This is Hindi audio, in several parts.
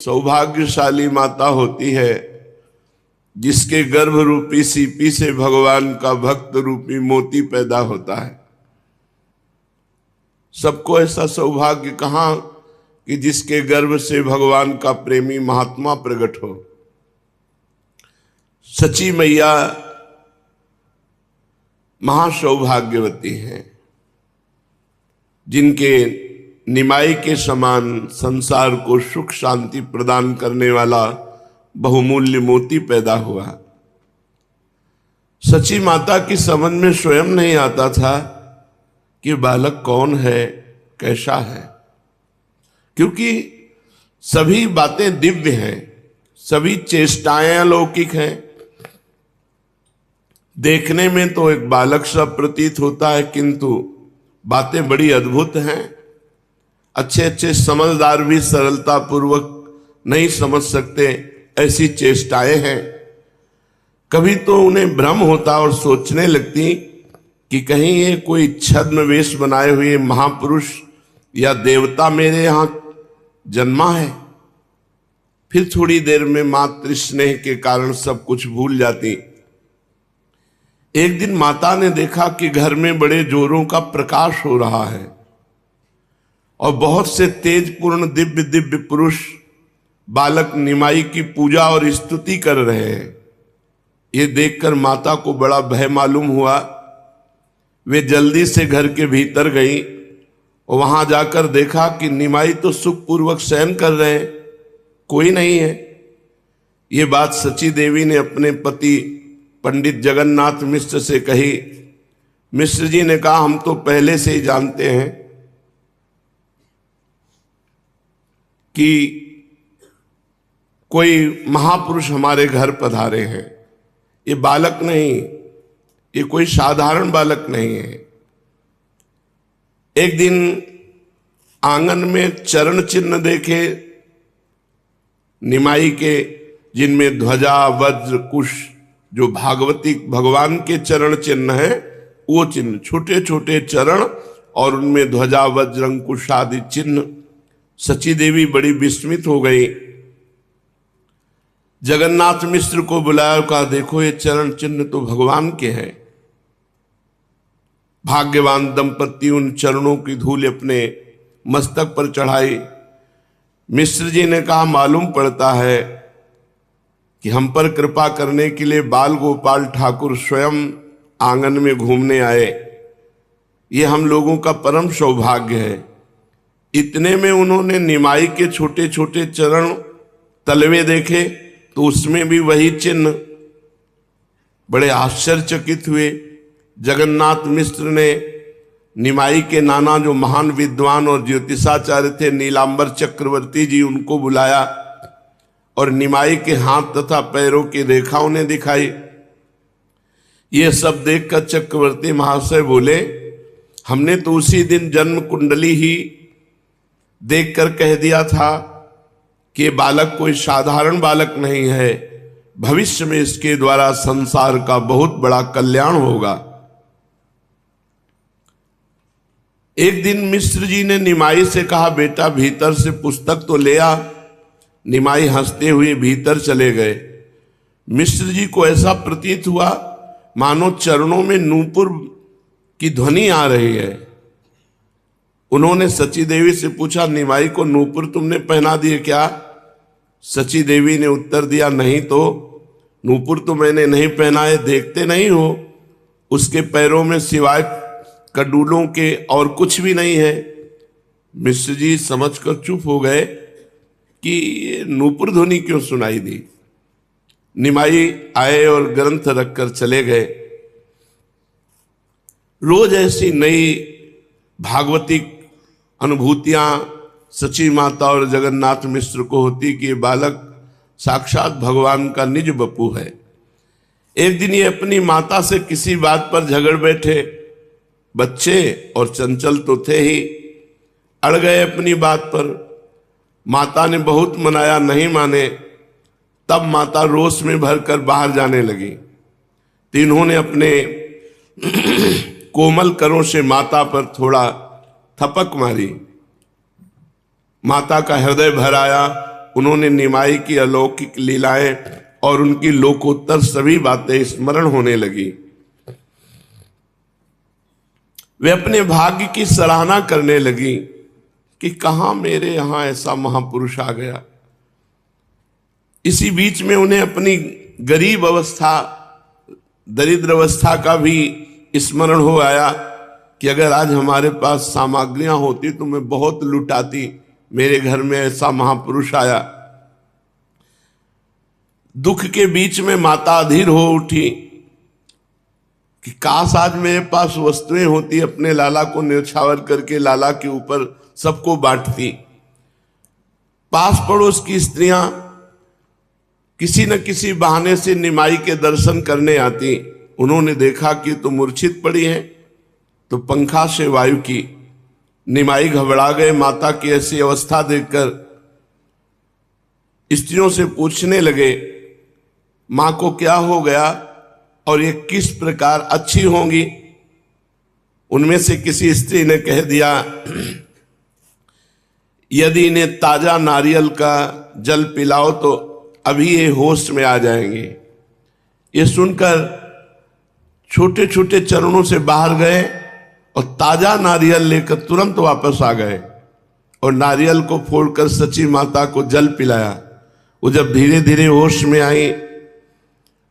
सौभाग्यशाली माता होती है जिसके गर्भ रूपी सीपी से भगवान का भक्त रूपी मोती पैदा होता है। सबको ऐसा सौभाग्य कहाँ कि जिसके गर्भ से भगवान का प्रेमी महात्मा प्रकट हो। सची मैया महासौभाग्यवती हैं, जिनके निमाई के समान संसार को सुख शांति प्रदान करने वाला बहुमूल्य मोती पैदा हुआ। सची माता की समझ में स्वयं नहीं आता था कि बालक कौन है, कैसा है, क्योंकि सभी बातें दिव्य हैं, सभी चेष्टाएं अलौकिक हैं। देखने में तो एक बालक सा प्रतीत होता है, किंतु बातें बड़ी अद्भुत हैं। अच्छे अच्छे समझदार भी सरलता पूर्वक नहीं समझ सकते, ऐसी चेष्टाएं हैं। कभी तो उन्हें भ्रम होता और सोचने लगती कि कहीं ये कोई छद्म वेश बनाए हुए महापुरुष या देवता मेरे यहां जन्मा है। फिर थोड़ी देर में मातृ स्नेह के कारण सब कुछ भूल जाती। एक दिन माता ने देखा कि घर में बड़े जोरों का प्रकाश हो रहा है और बहुत से तेजपूर्ण दिव्य दिव्य पुरुष बालक निमाई की पूजा और स्तुति कर रहे हैं। ये देखकर माता को बड़ा भय मालूम हुआ। वे जल्दी से घर के भीतर गई और वहां जाकर देखा कि निमाई तो सुखपूर्वक शयन कर रहे हैं, कोई नहीं है। ये बात सची देवी ने अपने पति पंडित जगन्नाथ मिश्र से कही। मिश्र जी ने कहा, हम तो पहले से ही जानते हैं कि कोई महापुरुष हमारे घर पधारे हैं। ये बालक नहीं, ये कोई साधारण बालक नहीं है। एक दिन आंगन में चरण चिन्ह देखे निमाई के, जिनमें ध्वजा वज्र कुश, जो भागवती भगवान के चरण चिन्ह है, वो चिन्ह, छोटे छोटे चरण और उनमें ध्वजा वज्र अंकुश आदि चिन्ह। सची देवी बड़ी विस्मित हो गई। जगन्नाथ मिश्र को बुलाया, कहा देखो ये चरण चिन्ह तो भगवान के हैं। भाग्यवान दंपति उन चरणों की धूल अपने मस्तक पर चढ़ाई। मिश्र जी ने कहा, मालूम पड़ता है कि हम पर कृपा करने के लिए बाल गोपाल ठाकुर स्वयं आंगन में घूमने आए। ये हम लोगों का परम सौभाग्य है। इतने में उन्होंने निमाई के छोटे छोटे चरण तलवे देखे तो उसमें भी वही चिन्ह। बड़े आश्चर्यचकित हुए। जगन्नाथ मिश्र ने निमाई के नाना, जो महान विद्वान और ज्योतिषाचार्य थे, नीलांबर चक्रवर्ती जी, उनको बुलाया और निमाई के हाथ तथा पैरों की रेखा उन्हें दिखाई। ये सब देखकर चक्रवर्ती महाशय बोले, हमने तो उसी दिन जन्म कुंडली ही देखकर कह दिया था कि बालक कोई साधारण बालक नहीं है, भविष्य में इसके द्वारा संसार का बहुत बड़ा कल्याण होगा। एक दिन मिश्र जी ने निमाई से कहा, बेटा भीतर से पुस्तक तो ले आ। निमाई हंसते हुए भीतर चले गए। मिश्र जी को ऐसा प्रतीत हुआ मानो चरणों में नूपुर की ध्वनि आ रही है। उन्होंने सची देवी से पूछा, निमाई को नूपुर तुमने पहना दिए क्या? सची देवी ने उत्तर दिया, नहीं तो नूपुर तो मैंने नहीं पहनाए, देखते नहीं हो उसके पैरों में सिवाय कडूलों के और कुछ भी नहीं है। मिश्र जी समझकर चुप हो गए कि नूपुर ध्वनि क्यों सुनाई दी। निमाई आए और ग्रंथ रखकर चले गए। रोज ऐसी नई भागवतिक अनुभूतियां सची माता और जगन्नाथ मिश्र को होती कि ये बालक साक्षात भगवान का निज बपू है। एक दिन ये अपनी माता से किसी बात पर झगड़ बैठे। बच्चे और चंचल तो थे ही, अड़ गए अपनी बात पर। माता ने बहुत मनाया, नहीं माने। तब माता रोष में भरकर बाहर जाने लगी। तो इन्होंने अपने कोमल करों से माता पर थोड़ा थपक मारी। माता का हृदय भर आया। उन्होंने निमाई की अलौकिक लीलाएं और उनकी लोकोत्तर सभी बातें स्मरण होने लगी। वे अपने भाग्य की सराहना करने लगी कि कहां मेरे यहां ऐसा महापुरुष आ गया। इसी बीच में उन्हें अपनी गरीब अवस्था, दरिद्र अवस्था का भी स्मरण हो आया कि अगर आज हमारे पास सामग्रियां होती तो मैं बहुत लुटाती, मेरे घर में ऐसा महापुरुष आया। दुख के बीच में माता अधीर हो उठी कि काश आज मेरे पास वस्तुएं होती, अपने लाला को न्यौछावर करके लाला के ऊपर सबको बांटती। पास पड़ोस की स्त्रियां किसी न किसी बहाने से निमाई के दर्शन करने आती। उन्होंने देखा कि तो मूर्छित पड़ी है, तो पंखा से वायु की। निमाई घबरा गए माता की ऐसी अवस्था देखकर। स्त्रियों से पूछने लगे, मां को क्या हो गया और ये किस प्रकार अच्छी होंगी। उनमें से किसी स्त्री ने कह दिया, यदि इन्हें ताजा नारियल का जल पिलाओ तो अभी ये होश में आ जाएंगे। ये सुनकर छोटे छोटे चरणों से बाहर गए और ताजा नारियल लेकर तुरंत वापस आ गए और नारियल को फोड़कर सची माता को जल पिलाया। वो जब धीरे धीरे होश में आई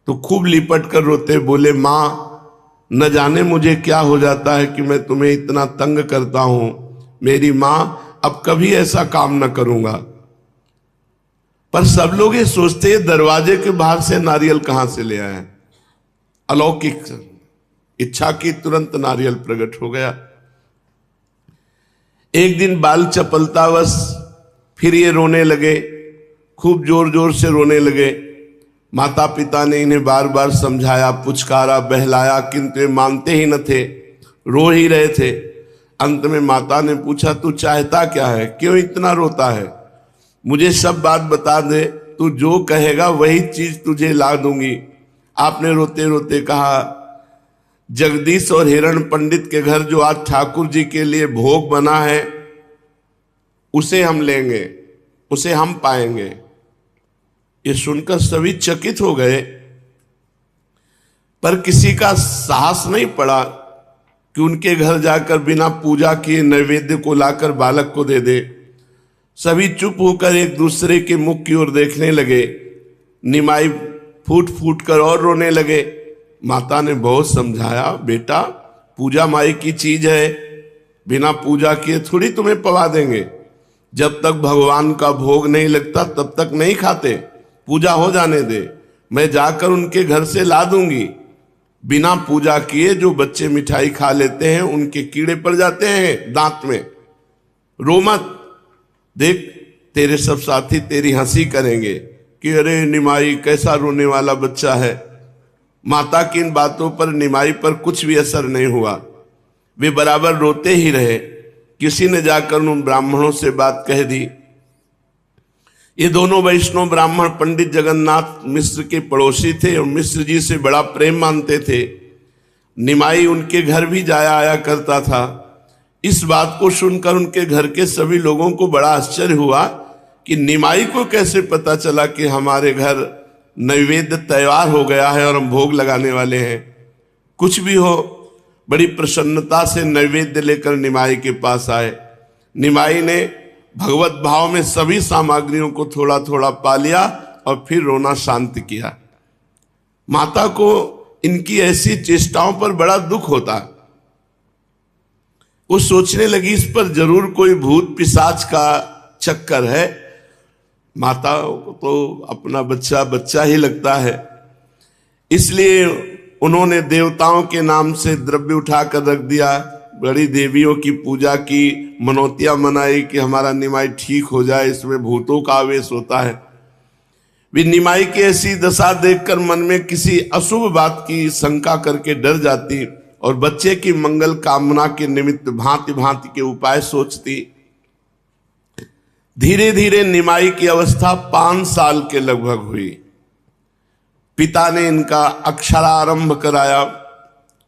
तो खूब लिपट कर रोते बोले, मां न जाने मुझे क्या हो जाता है कि मैं तुम्हें इतना तंग करता हूं। मेरी मां, अब कभी ऐसा काम न करूंगा। पर सब लोग ये सोचते दरवाजे के बाहर से नारियल कहां से ले आए। अलौकिक इच्छा की तुरंत नारियल प्रकट हो गया। एक दिन बाल चपलतावश फिर ये रोने लगे, खूब जोर जोर से रोने लगे। माता पिता ने इन्हें बार बार समझाया, पुचकारा, बहलाया, किंतु ये मानते ही न थे, रो ही रहे थे। अंत में माता ने पूछा, तू चाहता क्या है, क्यों इतना रोता है? मुझे सब बात बता दे, तू जो कहेगा वही चीज तुझे ला दूंगी। आपने रोते रोते कहा, जगदीश और हिरण पंडित के घर जो आज ठाकुर जी के लिए भोग बना है उसे हम लेंगे, उसे हम पाएंगे। ये सुनकर सभी चकित हो गए, पर किसी का साहस नहीं पड़ा कि उनके घर जाकर बिना पूजा किए नैवेद्य को लाकर बालक को दे दे। सभी चुप होकर एक दूसरे के मुख की ओर देखने लगे। निमाई फूट फूट कर और रोने लगे। माता ने बहुत समझाया, बेटा पूजा माई की चीज है, बिना पूजा किए थोड़ी तुम्हें पवा देंगे। जब तक भगवान का भोग नहीं लगता तब तक नहीं खाते, पूजा हो जाने दे, मैं जाकर उनके घर से ला दूंगी। बिना पूजा किए जो बच्चे मिठाई खा लेते हैं उनके कीड़े पड़ जाते हैं दांत में। रो मत, देख तेरे सब साथी तेरी हंसी करेंगे कि अरे निमाई कैसा रोने वाला बच्चा है। माता की इन बातों पर निमाई पर कुछ भी असर नहीं हुआ। वे बराबर रोते ही रहे। किसी ने जाकर उन ब्राह्मणों से बात कह दी। ये दोनों वैष्णव ब्राह्मण पंडित जगन्नाथ मिश्र के पड़ोसी थे और मिश्र जी से बड़ा प्रेम मानते थे। निमाई उनके घर भी जाया आया करता था। इस बात को सुनकर उनके घर के सभी लोगों को बड़ा आश्चर्य हुआ कि निमाई को कैसे पता चला कि हमारे घर नैवेद्य तैयार हो गया है और हम भोग लगाने वाले हैं। कुछ भी हो, बड़ी प्रसन्नता से नैवेद्य लेकर निमाई के पास आए। निमाई ने भगवत भाव में सभी सामग्रियों को थोड़ा थोड़ा पा लिया और फिर रोना शांत किया। माता को इनकी ऐसी चेष्टाओं पर बड़ा दुख होता। वो सोचने लगी इस पर जरूर कोई भूत पिशाच का चक्कर है। माता को तो अपना बच्चा बच्चा ही लगता है, इसलिए उन्होंने देवताओं के नाम से द्रव्य उठाकर रख दिया। बड़ी देवियों की पूजा की, मनौतियां मनाई कि हमारा निमाई ठीक हो जाए, इसमें भूतों का आवेश होता है। वे निमाई की ऐसी दशा देखकर मन में किसी अशुभ बात की शंका करके डर जाती और बच्चे की मंगल कामना के निमित्त भांति भांति के उपाय सोचती। धीरे धीरे निमाई की अवस्था 5 साल के लगभग हुई। पिता ने इनका अक्षरारंभ कराया,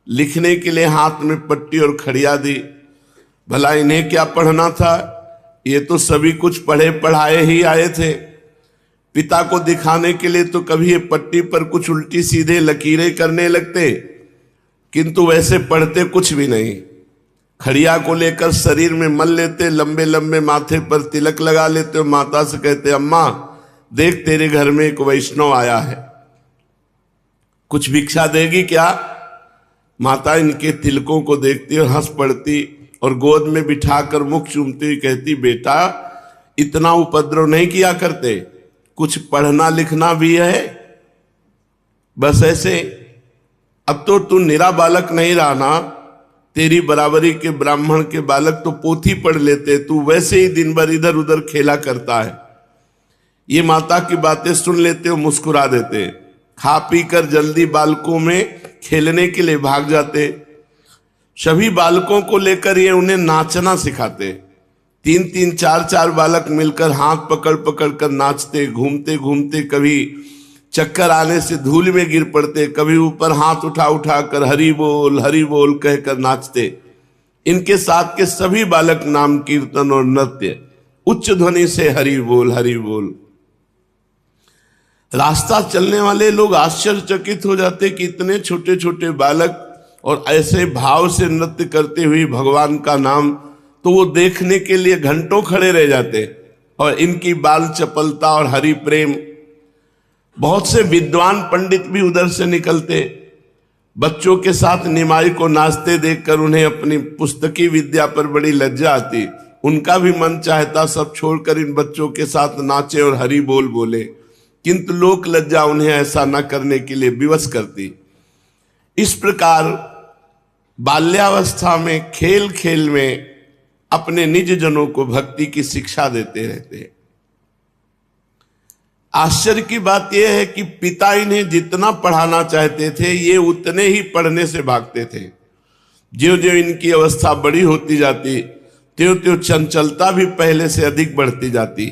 लिखने के लिए हाथ में पट्टी और खड़िया दी। भला इन्हें क्या पढ़ना था, ये तो सभी कुछ पढ़े पढ़ाए ही आए थे। पिता को दिखाने के लिए तो कभी ये पट्टी पर कुछ उल्टी सीधे लकीरें करने लगते, किंतु वैसे पढ़ते कुछ भी नहीं। खड़िया को लेकर शरीर में मल लेते, लंबे लंबे माथे पर तिलक लगा लेते और माता से कहते, अम्मा देख तेरे घर में एक वैष्णव आया है, कुछ भिक्षा देगी क्या? माता इनके तिलकों को देखती और हंस पड़ती और गोद में बिठाकर मुख चूमती हुई कहती, बेटा इतना उपद्रव नहीं किया करते, कुछ पढ़ना लिखना भी है। बस ऐसे अब तो तू निरा बालक नहीं रहा ना, तेरी बराबरी के ब्राह्मण के बालक तो पोथी पढ़ लेते, तू वैसे ही दिन भर इधर उधर खेला करता है। ये माता की बातें सुन लेते और मुस्कुरा देते। खा पी कर जल्दी बालकों में खेलने के लिए भाग जाते। सभी बालकों को लेकर ये उन्हें नाचना सिखाते। 3-3, 4-4 बालक मिलकर हाथ पकड़ पकड़ कर नाचते। घूमते घूमते कभी चक्कर आने से धूल में गिर पड़ते, कभी ऊपर हाथ उठा उठा कर हरि बोल कहकर नाचते। इनके साथ के सभी बालक नाम कीर्तन और नृत्य उच्च ध्वनि से हरि बोल। रास्ता चलने वाले लोग आश्चर्यचकित हो जाते कि इतने छोटे छोटे बालक और ऐसे भाव से नृत्य करते हुए भगवान का नाम, तो वो देखने के लिए घंटों खड़े रह जाते। और इनकी बाल चपलता और हरि प्रेम, बहुत से विद्वान पंडित भी उधर से निकलते। बच्चों के साथ निमाई को नाचते देखकर उन्हें अपनी पुस्तकी विद्या पर बड़ी लज्जा आती। उनका भी मन चाहता सब छोड़कर इन बच्चों के साथ नाचे और हरि बोले, किंतु लोक लज्जा उन्हें ऐसा न करने के लिए विवश करती। इस प्रकार बाल्यावस्था में खेल खेल में अपने निज जनों को भक्ति की शिक्षा देते रहते हैं। आश्चर्य की बात यह है कि पिता इन्हें जितना पढ़ाना चाहते थे, ये उतने ही पढ़ने से भागते थे। ज्यों ज्यों इनकी अवस्था बड़ी होती जाती, त्यों त्यों चंचलता भी पहले से अधिक बढ़ती जाती।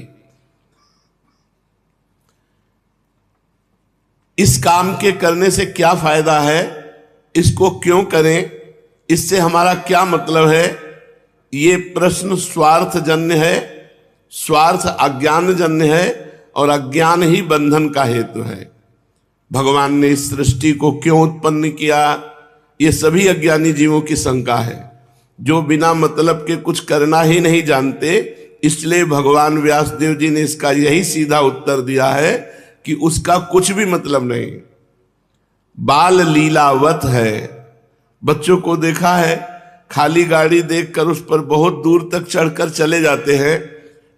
इस काम के करने से क्या फायदा है, इसको क्यों करें, इससे हमारा क्या मतलब है, ये प्रश्न स्वार्थ जन्य है। स्वार्थ अज्ञान जन्य है और अज्ञान ही बंधन का हेतु है। भगवान ने इस सृष्टि को क्यों उत्पन्न किया, ये सभी अज्ञानी जीवों की शंका है, जो बिना मतलब के कुछ करना ही नहीं जानते। इसलिए भगवान व्यासदेव जी ने इसका यही सीधा उत्तर दिया है कि उसका कुछ भी मतलब नहीं। बाल लीलावत है। बच्चों को देखा है, खाली गाड़ी देखकर उस पर बहुत दूर तक चढ़कर चले जाते हैं,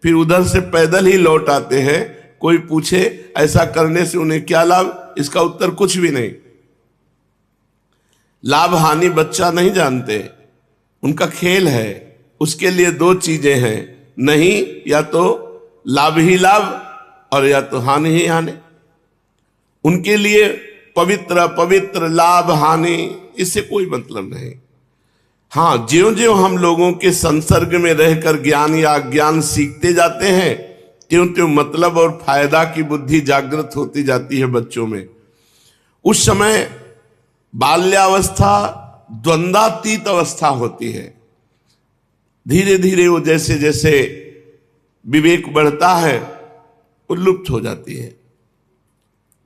फिर उधर से पैदल ही लौट आते हैं। कोई पूछे ऐसा करने से उन्हें क्या लाभ, इसका उत्तर कुछ भी नहीं। लाभ हानि बच्चा नहीं जानते, उनका खेल है। उसके लिए दो चीजें हैं, नहीं या तो लाभ ही लाभ और या तो हानि ही हानि। उनके लिए पवित्र पवित्र लाभ हानि इससे कोई मतलब नहीं। हाँ, ज्यों ज्यों हम लोगों के संसर्ग में रहकर ज्ञान या अज्ञान सीखते जाते हैं, त्यों त्यों मतलब और फायदा की बुद्धि जागृत होती जाती है बच्चों में। उस समय बाल्यावस्था द्वंद्वातीत अवस्था होती है। धीरे धीरे वो जैसे जैसे विवेक बढ़ता है वो लुप्त हो जाती है।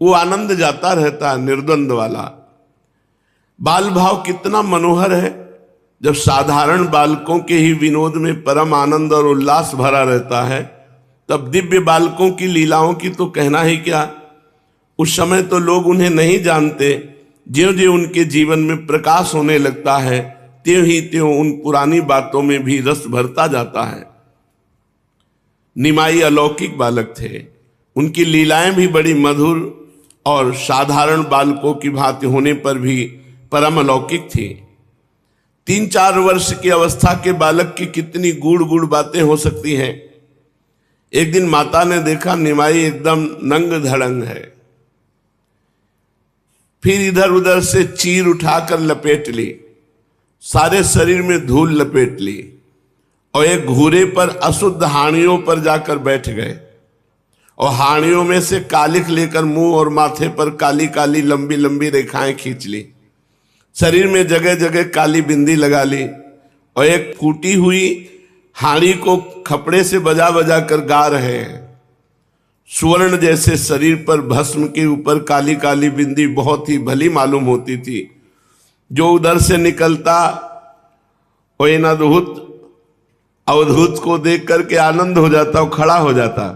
वो आनंद जाता रहता है निर्द्वंद वाला। बाल भाव कितना मनोहर है। जब साधारण बालकों के ही विनोद में परम आनंद और उल्लास भरा रहता है, तब दिव्य बालकों की लीलाओं की तो कहना ही क्या। उस समय तो लोग उन्हें नहीं जानते। ज्यों ज्यों उनके जीवन में प्रकाश होने लगता है, त्यों ही त्यों उन पुरानी बातों में भी रस भरता जाता है। निमाई अलौकिक बालक थे। उनकी लीलाएं भी बड़ी मधुर और साधारण बालकों की भांति होने पर भी परम अलौकिक थी। 3-4 वर्ष की अवस्था के बालक की कितनी गूढ़ गूढ़ बातें हो सकती हैं। एक दिन माता ने देखा निमाई एकदम नंग धड़ंग है। फिर इधर उधर से चीर उठाकर लपेट ली, सारे शरीर में धूल लपेट ली और एक घूरे पर अशुद्ध हाड़ियों पर जाकर बैठ गए और हाड़ियों में से कालिख लेकर मुंह और माथे पर काली काली लंबी लंबी रेखाएं खींच ली। शरीर में जगह जगह काली बिंदी लगा ली और एक फूटी हुई हाड़ी को खपड़े से बजा बजा कर गा रहे हैं। सुवर्ण जैसे शरीर पर भस्म के ऊपर काली काली बिंदी बहुत ही भली मालूम होती थी। जो उधर से निकलता वो इन अवधूत को देख करके आनंद हो जाता, वो खड़ा हो जाता।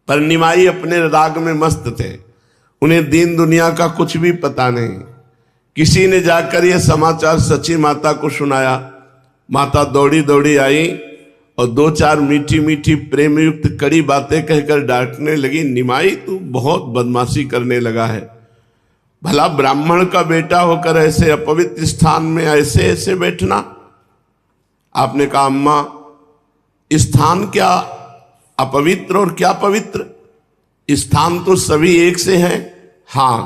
पर निमाई अपने राग में मस्त थे, उन्हें दीन दुनिया का कुछ भी पता नहीं। किसी ने जाकर यह समाचार सची माता को सुनाया। माता दौड़ी दौड़ी आई और दो चार मीठी मीठी प्रेम युक्त कड़ी बातें कहकर डांटने लगी। निमाई तू बहुत बदमाशी करने लगा है, भला ब्राह्मण का बेटा होकर ऐसे अपवित्र स्थान में ऐसे ऐसे बैठना। आपने कहा अम्मा स्थान क्या अपवित्र और क्या पवित्र, स्थान तो सभी एक से हैं। हां,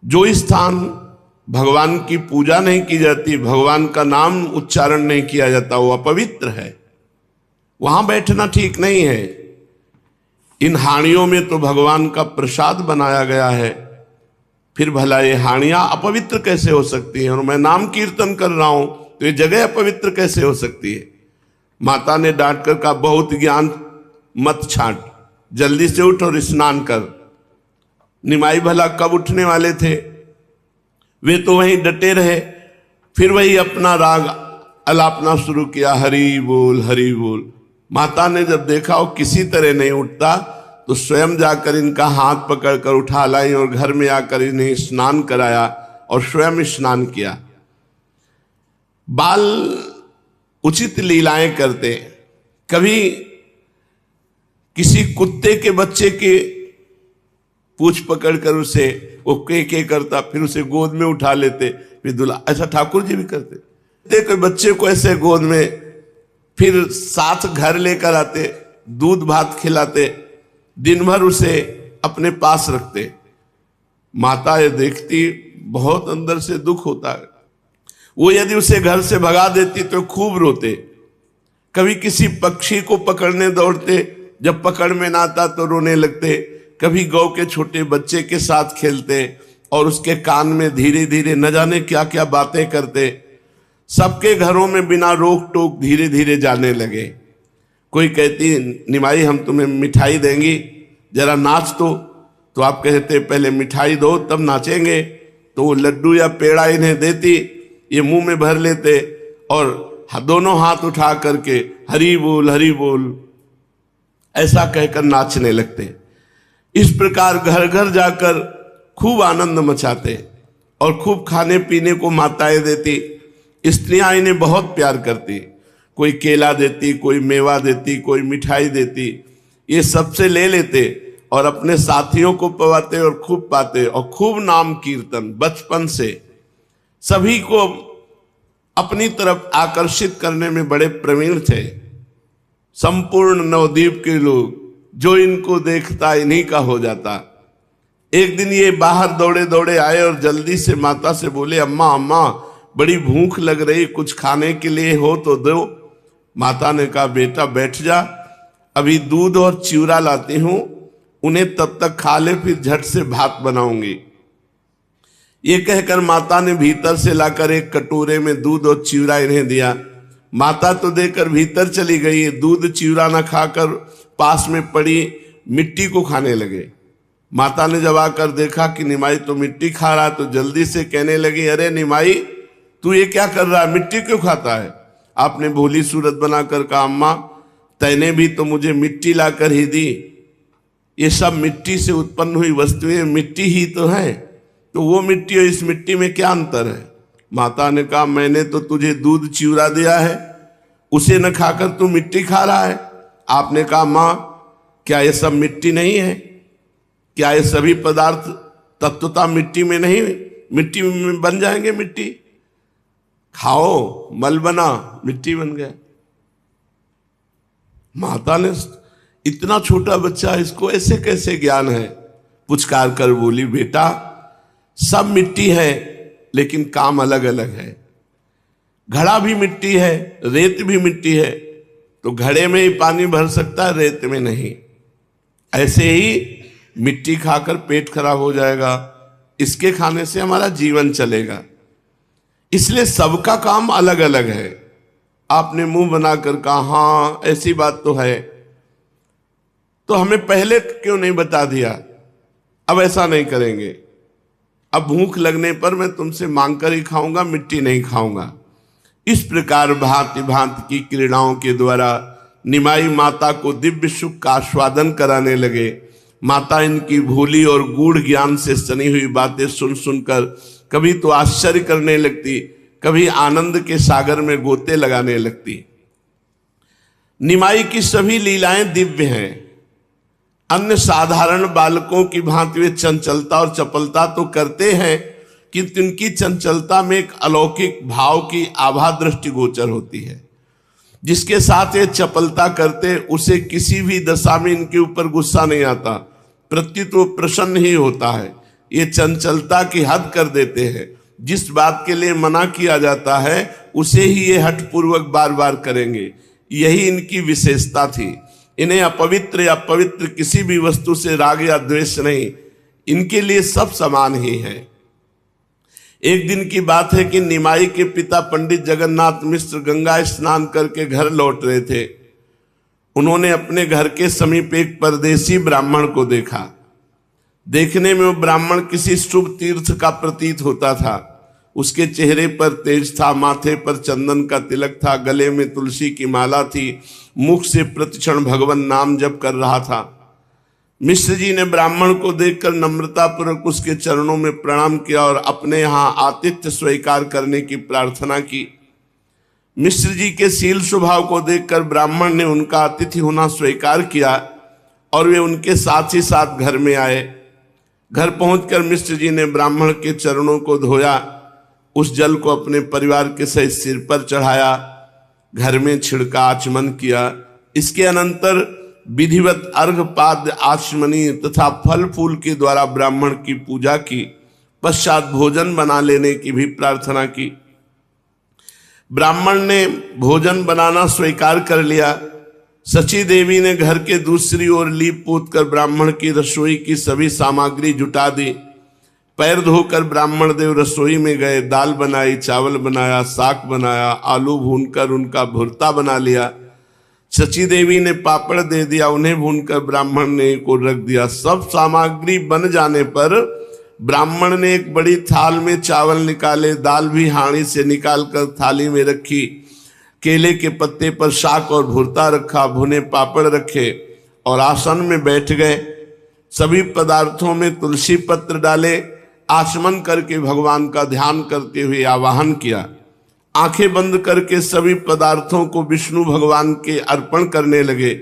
जो स्थान भगवान की पूजा नहीं की जाती, भगवान का नाम उच्चारण नहीं किया जाता, वो अपवित्र है, वहां बैठना ठीक नहीं है। इन हाड़ियों में तो भगवान का प्रसाद बनाया गया है, फिर भला ये हाड़ियां अपवित्र कैसे हो सकती हैं? और मैं नाम कीर्तन कर रहा हूं तो ये जगह अपवित्र कैसे हो सकती है? माता ने डांट कर कहा बहुत ज्ञान मत छांट, जल्दी से उठ और स्नान कर। निमाई भला कब उठने वाले थे, वे तो वहीं डटे रहे। फिर वही अपना राग अलापना शुरू किया, हरि बोल हरि बोल। माता ने जब देखा वो किसी तरह नहीं उठता तो स्वयं जाकर इनका हाथ पकड़कर उठा लाई और घर में आकर इन्हें स्नान कराया और स्वयं स्नान किया। बाल उचित लीलाएं करते, कभी किसी कुत्ते के बच्चे के पूछ पकड़कर उसे वो के करता, फिर उसे गोद में उठा लेते, फिर दूल्हा। ऐसा ठाकुर जी भी करते, कोई बच्चे को ऐसे गोद में, फिर साथ घर लेकर आते, दूध भात खिलाते, दिन भर उसे अपने पास रखते। माता ये देखती बहुत अंदर से दुख होता है। वो यदि उसे घर से भगा देती तो खूब रोते। कभी किसी पक्षी को पकड़ने दौड़ते, जब पकड़ में ना आता तो रोने लगते। कभी गौ के छोटे बच्चे के साथ खेलते और उसके कान में धीरे धीरे न जाने क्या क्या बातें करते। सबके घरों में बिना रोक टोक धीरे धीरे जाने लगे। कोई कहती निमाई हम तुम्हें मिठाई देंगी, जरा नाच तो आप कहते पहले मिठाई दो तब नाचेंगे। तो वो लड्डू या पेड़ा इन्हें देती, ये मुंह में भर लेते और दोनों हाथ उठा करके हरि बोल ऐसा कहकर नाचने लगते। इस प्रकार घर घर जाकर खूब आनंद मचाते और खूब खाने पीने को माताएं देती। स्त्रियां इन्हें बहुत प्यार करती, कोई केला देती, कोई मेवा देती, कोई मिठाई देती। ये सबसे ले लेते और अपने साथियों को पवाते और खूब पाते और खूब नाम कीर्तन। बचपन से सभी को अपनी तरफ आकर्षित करने में बड़े प्रवीण थे। संपूर्ण नवद्वीप के लोग, जो इनको देखता इन्हीं का हो जाता। एक दिन ये बाहर दौड़े दौड़े आए और जल्दी से माता से बोले अम्मा बड़ी भूख लग रही, कुछ खाने के लिए हो तो दो। माता ने कहा बेटा बैठ जा, अभी दूध और चिवड़ा लाती हूं, उन्हें तब तक खा ले, फिर झट से भात बनाऊंगी। ये कहकर माता ने भीतर से लाकर एक कटोरे में दूध और चिवड़ा इन्हें दिया। माता तो देकर भीतर चली गई, दूध चिवड़ा न खाकर पास में पड़ी मिट्टी को खाने लगे। माता ने जब आकर देखा कि निमाई तो मिट्टी खा रहा, तो जल्दी से कहने लगी अरे निमाई तू ये क्या कर रहा है, मिट्टी क्यों खाता है? आपने भोली सूरत बनाकर कहा अम्मा तैने भी तो मुझे मिट्टी लाकर ही दी, ये सब मिट्टी से उत्पन्न हुई वस्तुएं मिट्टी ही तो है, तो वो मिट्टी और इस मिट्टी में क्या अंतर है? माता ने कहा मैंने तो तुझे दूध चिवड़ा दिया है, उसे न खाकर तू मिट्टी खा रहा है। आपने कहा माँ क्या ये सब मिट्टी नहीं है? क्या ये सभी पदार्थ तत्वता मिट्टी में नहीं, मिट्टी में बन जाएंगे? मिट्टी खाओ, मल बना, मिट्टी बन गया। माता ने, इतना छोटा बच्चा, इसको ऐसे कैसे ज्ञान है? पुचकार कर बोली बेटा सब मिट्टी है लेकिन काम अलग अलग है। घड़ा भी मिट्टी है, रेत भी मिट्टी है, तो घड़े में ही पानी भर सकता है, रेत में नहीं। ऐसे ही मिट्टी खाकर पेट खराब हो जाएगा, इसके खाने से हमारा जीवन चलेगा। इसलिए सबका काम अलग अलग है। आपने मुंह बनाकर कहा हाँ ऐसी बात तो है। तो हमें पहले क्यों नहीं बता दिया? अब ऐसा नहीं करेंगे, अब भूख लगने पर मैं तुमसे मांग कर ही खाऊंगा, मिट्टी नहीं खाऊंगा। इस प्रकार भांति भांति की क्रीड़ाओं के द्वारा निमाई माता को दिव्य सुख का आस्वादन कराने लगे। माता इनकी भोली और गूढ़ ज्ञान से सनी हुई बातें सुन सुनकर कभी तो आश्चर्य करने लगती, कभी आनंद के सागर में गोते लगाने लगती। निमाई की सभी लीलाएं दिव्य हैं। अन्य साधारण बालकों की भांति वे चंचलता और चपलता तो करते हैं, किंतु इनकी चंचलता में एक अलौकिक भाव की आभा दृष्टि गोचर होती है। जिसके साथ ये चपलता करते उसे किसी भी दशा में इनके ऊपर गुस्सा नहीं आता, प्रत्युत वो प्रसन्न ही होता है। ये चंचलता की हद कर देते हैं। जिस बात के लिए मना किया जाता है उसे ही ये हठपूर्वक बार बार करेंगे। यही इनकी विशेषता थी। इन्हें अपवित्र या पवित्र किसी भी वस्तु से राग या द्वेष नहीं, इनके लिए सब समान ही है। एक दिन की बात है कि निमाई के पिता पंडित जगन्नाथ मिश्र गंगा स्नान करके घर लौट रहे थे। उन्होंने अपने घर के समीप एक परदेसी ब्राह्मण को देखा। देखने में वो ब्राह्मण किसी शुभ तीर्थ का प्रतीत होता था। उसके चेहरे पर तेज था, माथे पर चंदन का तिलक था, गले में तुलसी की माला थी, मुख से प्रतिक्षण भगवान नाम जप कर रहा था। मिश्र जी ने ब्राह्मण को देखकर नम्रतापूर्वक उसके चरणों में प्रणाम किया और अपने यहाँ आतिथ्य स्वीकार करने की प्रार्थना की। मिश्र जी के शील स्वभाव को देखकर ब्राह्मण ने उनका अतिथि होना स्वीकार किया और वे उनके साथ ही साथ घर में आए। घर पहुंचकर मिश्र जी ने ब्राह्मण के चरणों को धोया, उस जल को अपने परिवार के सहित सिर पर चढ़ाया, घर में छिड़का, आचमन किया। इसके अनंतर विधिवत अर्घपाद आचमनी तथा फल फूल के द्वारा ब्राह्मण की पूजा की। पश्चात भोजन बना लेने की भी प्रार्थना की। ब्राह्मण ने भोजन बनाना स्वीकार कर लिया। सची देवी ने घर के दूसरी ओर लीप पोत कर ब्राह्मण की रसोई की सभी सामग्री जुटा दी। पैर धोकर ब्राह्मण देव रसोई में गए। दाल बनाई, चावल बनाया, साग बनाया, आलू भूनकर उनका भुर्ता बना लिया। सची देवी ने पापड़ दे दिया, उन्हें भूनकर ब्राह्मण ने को रख दिया। सब सामग्री बन जाने पर ब्राह्मण ने एक बड़ी थाल में चावल निकाले, दाल भी हांडी से निकालकर थाली में रखी, केले के पत्ते पर शाक और भुर्ता रखा, भुने पापड़ रखे और आसन में बैठ गए। सभी पदार्थों में तुलसी पत्र डाले, आचमन करके भगवान का ध्यान करते हुए आवाहन किया। आंखें बंद करके सभी पदार्थों को विष्णु भगवान के अर्पण करने लगे।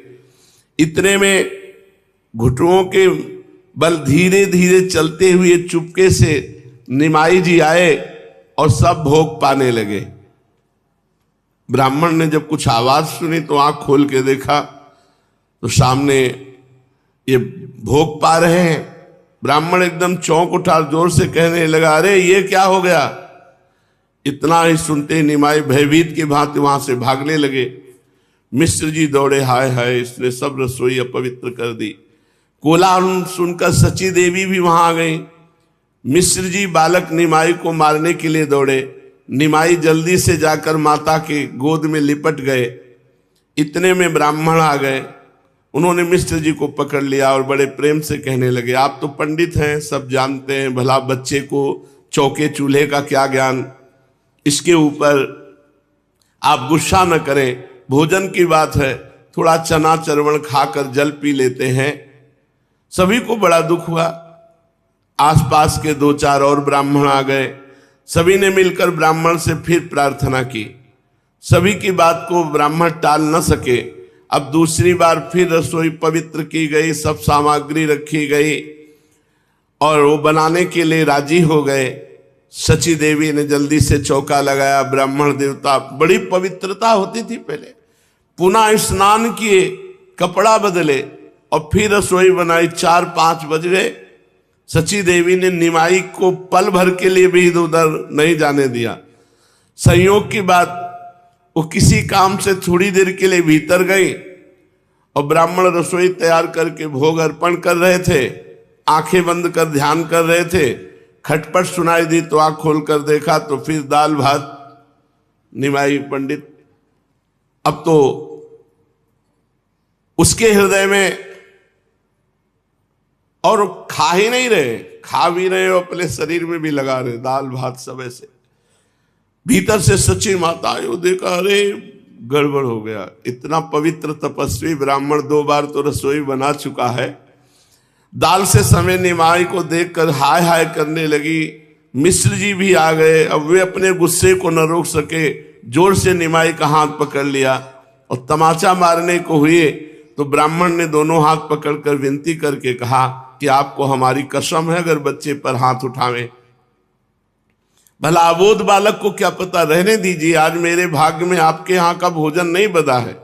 इतने में घुटनों के बल धीरे धीरे चलते हुए चुपके से निमाई जी आए और सब भोग पाने लगे। ब्राह्मण ने जब कुछ आवाज सुनी तो आंख खोल के देखा तो सामने ये भोग पा रहे हैं। ब्राह्मण एकदम चौंक उठा, जोर से कहने लगा, अरे ये क्या हो गया? इतना ही सुनते निमाई भयभीत की भांति वहां से भागने लगे। मिश्र जी दौड़े, हाय हाय इसने सब रसोई अपवित्र कर दी। कोलाहल सुनकर सची देवी भी वहां आ गई। मिश्र जी बालक निमाई को मारने के लिए दौड़े। निमाई जल्दी से जाकर माता के गोद में लिपट गए। इतने में ब्राह्मण आ गए। उन्होंने मिश्र जी को पकड़ लिया और बड़े प्रेम से कहने लगे, आप तो पंडित हैं, सब जानते हैं, भला बच्चे को चौके चूल्हे का क्या ज्ञान। इसके ऊपर आप गुस्सा न करें, भोजन की बात है, थोड़ा चना चरवण खाकर जल पी लेते हैं। सभी को बड़ा दुख हुआ। आसपास के दो चार और ब्राह्मण आ गए। सभी ने मिलकर ब्राह्मण से फिर प्रार्थना की। सभी की बात को ब्राह्मण टाल न सके। अब दूसरी बार फिर रसोई पवित्र की गई, सब सामग्री रखी गई और वो बनाने के लिए राजी हो गए। सची देवी ने जल्दी से चौका लगाया। ब्राह्मण देवता, बड़ी पवित्रता होती थी पहले, पुनः स्नान किए, कपड़ा बदले और फिर रसोई बनाई। 4-5 बज गए। सची देवी ने निमाई को पल भर के लिए भी इधर उधर नहीं जाने दिया। संयोग की बात, वो किसी काम से थोड़ी देर के लिए भीतर गई और ब्राह्मण रसोई तैयार करके भोग अर्पण कर रहे थे। आंखें बंद कर ध्यान कर रहे थे। खटपट सुनाई दी तो आंख खोलकर देखा तो फिर दाल भात। निमाई पंडित, अब तो उसके हृदय में और खा ही नहीं रहे, खा भी रहे और अपने शरीर में भी लगा रहे, दाल भात सब ऐसे। भीतर से सची माता आयो, देखा अरे गड़बड़ हो गया। इतना पवित्र तपस्वी ब्राह्मण 2 बार तो रसोई बना चुका है। दाल से समय निमाई को देखकर हाय हाय करने लगी। मिश्र जी भी आ गए। अब वे अपने गुस्से को न रोक सके, जोर से निमाई का हाथ पकड़ लिया और तमाचा मारने को हुए तो ब्राह्मण ने दोनों हाथ पकड़कर विनती करके कहा कि आपको हमारी कसम है, अगर बच्चे पर हाथ उठावें। भला अबोध बालक को क्या पता, रहने दीजिए, आज मेरे भाग्य में आपके यहाँ का भोजन नहीं बधा है।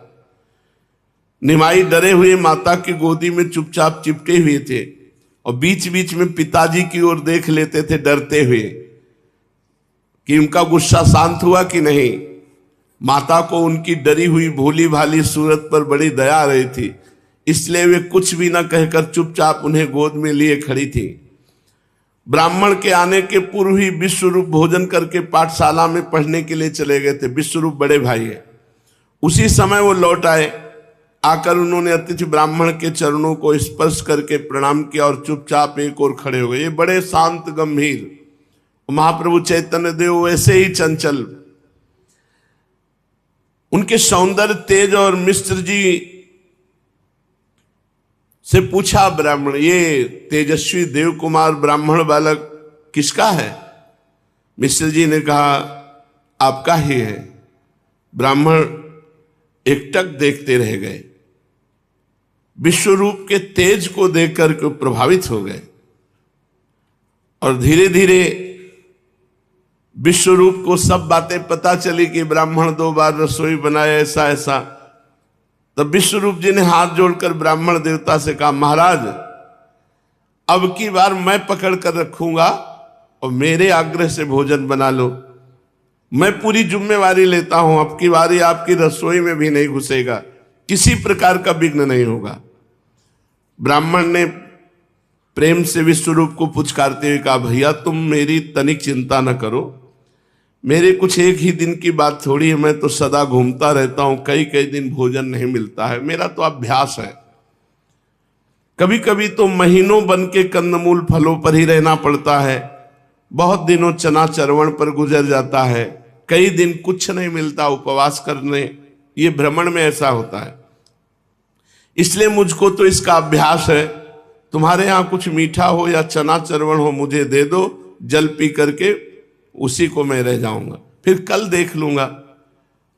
निमाई डरे हुए माता की गोदी में चुपचाप चिपके हुए थे और बीच बीच में पिताजी की ओर देख लेते थे डरते हुए कि उनका गुस्सा शांत हुआ कि नहीं। माता को उनकी डरी हुई भोली भाली सूरत पर बड़ी दया आ रही थी, इसलिए वे कुछ भी न कहकर चुपचाप उन्हें गोद में लिए खड़ी थी। ब्राह्मण के आने के पूर्व ही विश्वरूप भोजन करके पाठशाला में पढ़ने के लिए चले गए थे। विश्वरूप बड़े भाई है। उसी समय वो लौट आए। आकर उन्होंने अतिथि ब्राह्मण के चरणों को स्पर्श करके प्रणाम किया और चुपचाप एक ओर खड़े हो गए। ये बड़े शांत गंभीर। महाप्रभु चैतन्य देव वैसे ही चंचल। उनके सौंदर्य तेज और मिश्र जी से पूछा ब्राह्मण, ये तेजस्वी देव कुमार ब्राह्मण बालक किसका है? मिश्र जी ने कहा आपका ही है। ब्राह्मण एकटक देखते रह गए। विश्वरूप के तेज को देखकर के प्रभावित हो गए और धीरे धीरे विश्वरूप को सब बातें पता चली कि ब्राह्मण 2 बार रसोई बनाए, ऐसा ऐसा। तब विश्वरूप जी ने हाथ जोड़कर ब्राह्मण देवता से कहा, महाराज अब की बार मैं पकड़ कर रखूंगा और मेरे आग्रह से भोजन बना लो। मैं पूरी जिम्मेवारी लेता हूं, अब की बारी आपकी रसोई में भी नहीं घुसेगा, किसी प्रकार का विघ्न नहीं होगा। ब्राह्मण ने प्रेम से विश्वरूप को पुचकारते हुए कहा, भैया तुम मेरी तनिक चिंता न करो, मेरे कुछ एक ही दिन की बात थोड़ी है, मैं तो सदा घूमता रहता हूं, कई कई दिन भोजन नहीं मिलता है, मेरा तो अभ्यास है। कभी कभी तो महीनों बन के कंदमूल फलों पर ही रहना पड़ता है, बहुत दिनों चना चरवण पर गुजर जाता है, कई दिन कुछ नहीं मिलता उपवास करने, ये भ्रमण में ऐसा होता है। इसलिए मुझको तो इसका अभ्यास है। तुम्हारे यहाँ कुछ मीठा हो या चना चरवण हो मुझे दे दो, जल पी करके उसी को मैं रह जाऊंगा, फिर कल देख लूंगा।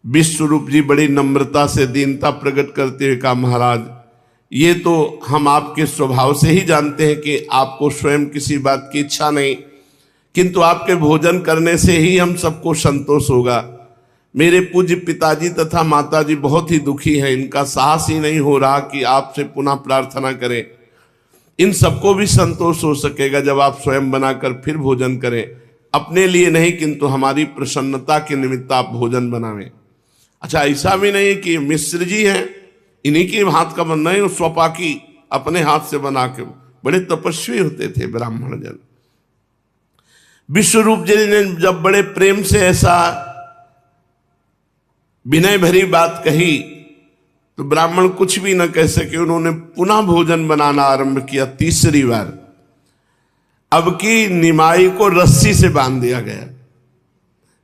विश्वरूप जी बड़ी नम्रता से दीनता प्रकट करते हुए कहा, महाराज ये तो हम आपके स्वभाव से ही जानते हैं कि आपको स्वयं किसी बात की इच्छा नहीं, किंतु आपके भोजन करने से ही हम सबको संतोष होगा। मेरे पूज्य पिताजी तथा माताजी बहुत ही दुखी हैं, इनका साहस ही नहीं हो रहा कि आपसे पुनः प्रार्थना करें। इन सबको भी संतोष हो सकेगा जब आप स्वयं बनाकर फिर भोजन करें, अपने लिए नहीं किंतु हमारी प्रसन्नता के निमित्त आप भोजन बनावें। अच्छा, ऐसा भी नहीं कि मिश्र जी हैं इन्हीं के हाथ का बनना है, स्वपाकी अपने हाथ से बना के, बड़े तपस्वी होते थे ब्राह्मण जन। विश्वरूप जी ने जब बड़े प्रेम से ऐसा विनय भरी बात कही तो ब्राह्मण कुछ भी न कह सके। उन्होंने पुनः भोजन बनाना आरंभ किया। तीसरी बार अब की निमाई को रस्सी से बांध दिया गया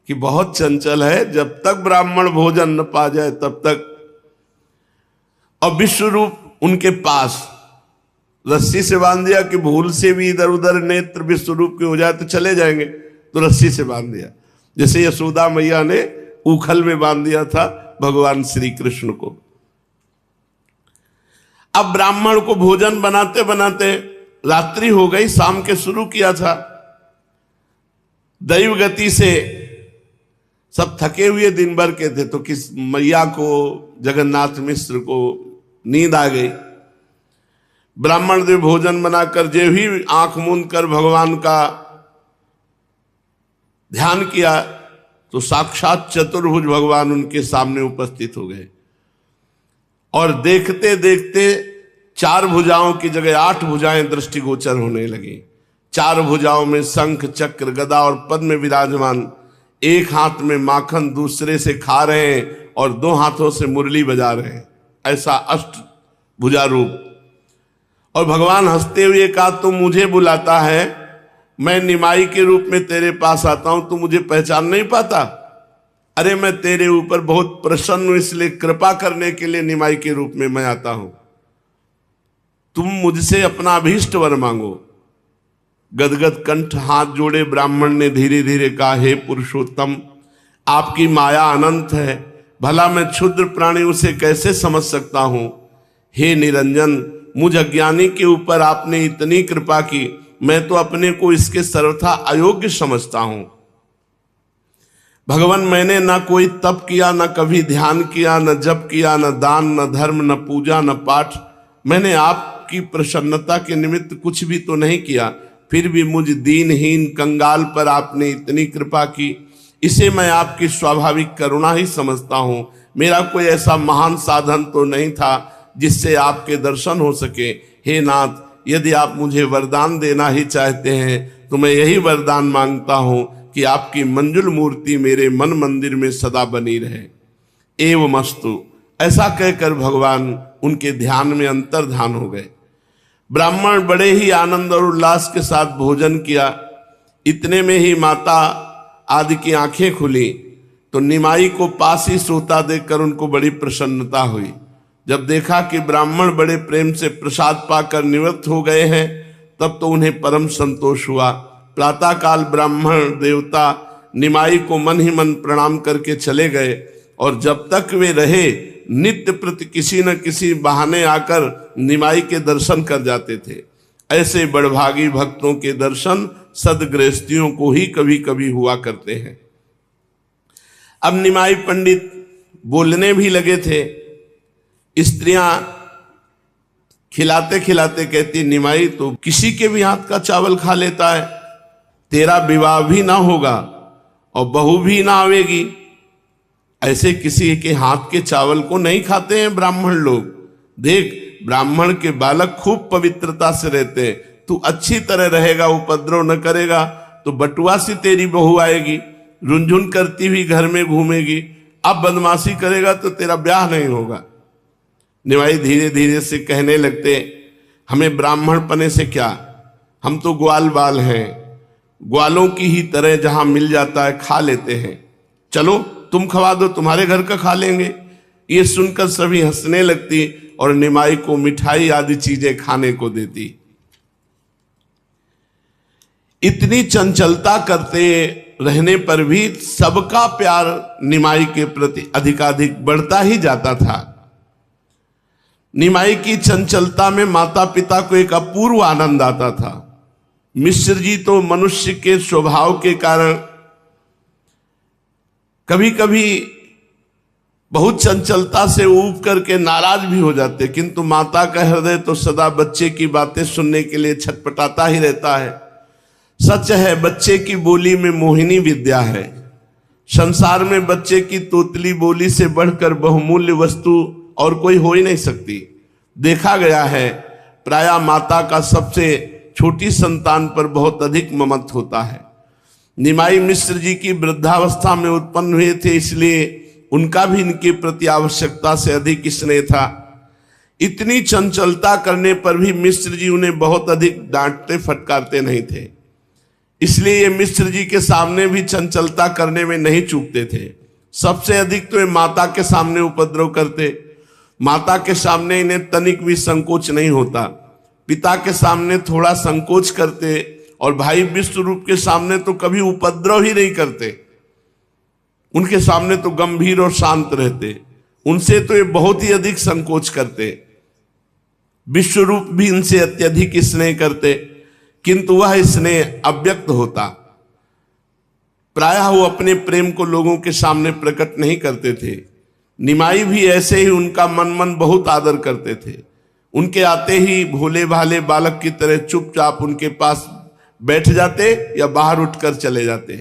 कि बहुत चंचल है, जब तक ब्राह्मण भोजन न पा जाए तब तक। और विश्वरूप उनके पास रस्सी से बांध दिया कि भूल से भी इधर उधर नेत्र विश्वरूप के हो जाए तो चले जाएंगे, तो रस्सी से बांध दिया, जैसे यशोदा मैया ने उखल में बांध दिया था भगवान श्री कृष्ण को। अब ब्राह्मण को भोजन बनाते बनाते रात्रि हो गई, शाम के शुरू किया था। दैव गति से सब थके हुए दिन भर के थे, तो किस मैया को, जगन्नाथ मिश्र को नींद आ गई। ब्राह्मण देव भोजन बनाकर जो ही आंख मूंद कर भगवान का ध्यान किया तो साक्षात चतुर्भुज भगवान उनके सामने उपस्थित हो गए और देखते देखते 4 भुजाओं की जगह 8 भुजाएं दृष्टिगोचर होने लगी। 4 भुजाओं में शंख चक्र गदा और पद्म विराजमान, एक हाथ में माखन दूसरे से खा रहे हैं और 2 हाथों से मुरली बजा रहे हैं, ऐसा 8 भुजा रूप। और भगवान हंसते हुए कहा, तू मुझे बुलाता है, मैं निमाई के रूप में तेरे पास आता हूं, तू मुझे पहचान नहीं पाता? अरे मैं तेरे ऊपर बहुत प्रसन्न हूं, इसलिए कृपा करने के लिए निमाई के रूप में मैं आता हूं। तुम मुझसे अपना अभीष्ट वर मांगो। गदगद कंठ हाथ जोड़े ब्राह्मण ने धीरे धीरे कहा, हे पुरुषोत्तम, आपकी माया अनंत है, भला मैं क्षुद्र प्राणी उसे कैसे समझ सकता हूं। हे निरंजन, मुझ अज्ञानी के ऊपर आपने इतनी कृपा की, मैं तो अपने को इसके सर्वथा अयोग्य समझता हूं। भगवान, मैंने ना कोई तप किया, ना कभी ध्यान किया, न जप किया, न दान, न धर्म, न पूजा, न पाठ। मैंने आपकी प्रसन्नता के निमित्त कुछ भी तो नहीं किया, फिर भी मुझ दीनहीन कंगाल पर आपने इतनी कृपा की, इसे मैं आपकी स्वाभाविक करुणा ही समझता हूं। मेरा कोई ऐसा महान साधन तो नहीं था जिससे आपके दर्शन हो सके। हे नाथ, यदि आप मुझे वरदान देना ही चाहते हैं तो मैं यही वरदान मांगता हूं कि आपकी मंजुल मूर्ति मेरे मन मंदिर में सदा बनी रहे। एवमस्तु। ऐसा कहकर भगवान उनके ध्यान में अंतर्धान हो गए। ब्राह्मण बड़े ही आनंद और उल्लास के साथ भोजन किया। इतने में ही माता आदि की आंखें खुली तो निमाई को पास ही सोता देखकर उनको बड़ी प्रसन्नता हुई। जब देखा कि ब्राह्मण बड़े प्रेम से प्रसाद पाकर निवृत्त हो गए हैं, तब तो उन्हें परम संतोष हुआ। प्रातःकाल ब्राह्मण देवता निमाई को मन ही मन प्रणाम करके चले गए और जब तक वे रहे नित्य प्रति किसी न किसी बहाने आकर निमाई के दर्शन कर जाते थे। ऐसे बड़भागी भक्तों के दर्शन सदगृहस्थियों को ही कभी कभी हुआ करते हैं। अब निमाई पंडित बोलने भी लगे थे। स्त्रियां खिलाते खिलाते कहती, निमाई तो किसी के भी हाथ का चावल खा लेता है, तेरा विवाह भी ना होगा और बहू भी ना आवेगी, ऐसे किसी के हाथ के चावल को नहीं खाते हैं ब्राह्मण लोग। देख, ब्राह्मण के बालक खूब पवित्रता से रहते हैं, तू अच्छी तरह रहेगा, उपद्रव न करेगा तो बटुआ सी तेरी बहू आएगी, रुंझुन करती हुई घर में घूमेगी। अब बदमाशी करेगा तो तेरा ब्याह नहीं होगा। निमाई धीरे धीरे से कहने लगते, हमें ब्राह्मण पने से क्या, हम तो ग्वाल बाल हैं, ग्वालों की ही तरह जहां मिल जाता है खा लेते हैं, चलो तुम खवा दो, तुम्हारे घर का खा लेंगे। ये सुनकर सभी हंसने लगती और निमाई को मिठाई आदि चीजें खाने को देती। इतनी चंचलता करते रहने पर भी सबका प्यार निमाई के प्रति अधिकाधिक बढ़ता ही जाता था। निमाई की चंचलता में माता पिता को एक अपूर्व आनंद आता था। मिश्र जी तो मनुष्य के स्वभाव के कारण कभी कभी बहुत चंचलता से ऊब करके नाराज भी हो जाते, किंतु माता का हृदय तो सदा बच्चे की बातें सुनने के लिए छटपटाता ही रहता है। सच है, बच्चे की बोली में मोहिनी विद्या है। संसार में बच्चे की तोतली बोली से बढ़कर बहुमूल्य वस्तु और कोई हो ही नहीं सकती। देखा गया है, प्रायः माता का सबसे छोटी संतान पर बहुत अधिक ममत्व होता है। निमाई मिश्र जी की वृद्धावस्था में उत्पन्न हुए थे, इसलिए उनका भी इनके प्रति आवश्यकता से अधिक स्नेह था। इतनी चंचलता करने पर भी मिश्र जी उन्हें बहुत अधिक डांटते फटकारते नहीं थे, इसलिए ये मिश्र जी के सामने भी चंचलता करने में नहीं चूकते थे। सबसे अधिक तो ये माता के सामने उपद्रव करते। माता के सामने इन्हें तनिक भी संकोच नहीं होता, पिता के सामने थोड़ा संकोच करते और भाई विश्वरूप के सामने तो कभी उपद्रव ही नहीं करते। उनके सामने तो गंभीर और शांत रहते, उनसे तो ये बहुत ही अधिक संकोच करते। विश्वरूप भी इनसे अत्यधिक स्नेह करते, किंतु वह स्नेह अव्यक्त होता। प्रायः वो अपने प्रेम को लोगों के सामने प्रकट नहीं करते थे। निमाई भी ऐसे ही उनका मन बहुत आदर करते थे। उनके आते ही भोले भाले बालक की तरह चुपचाप उनके पास बैठ जाते या बाहर उठकर चले जाते।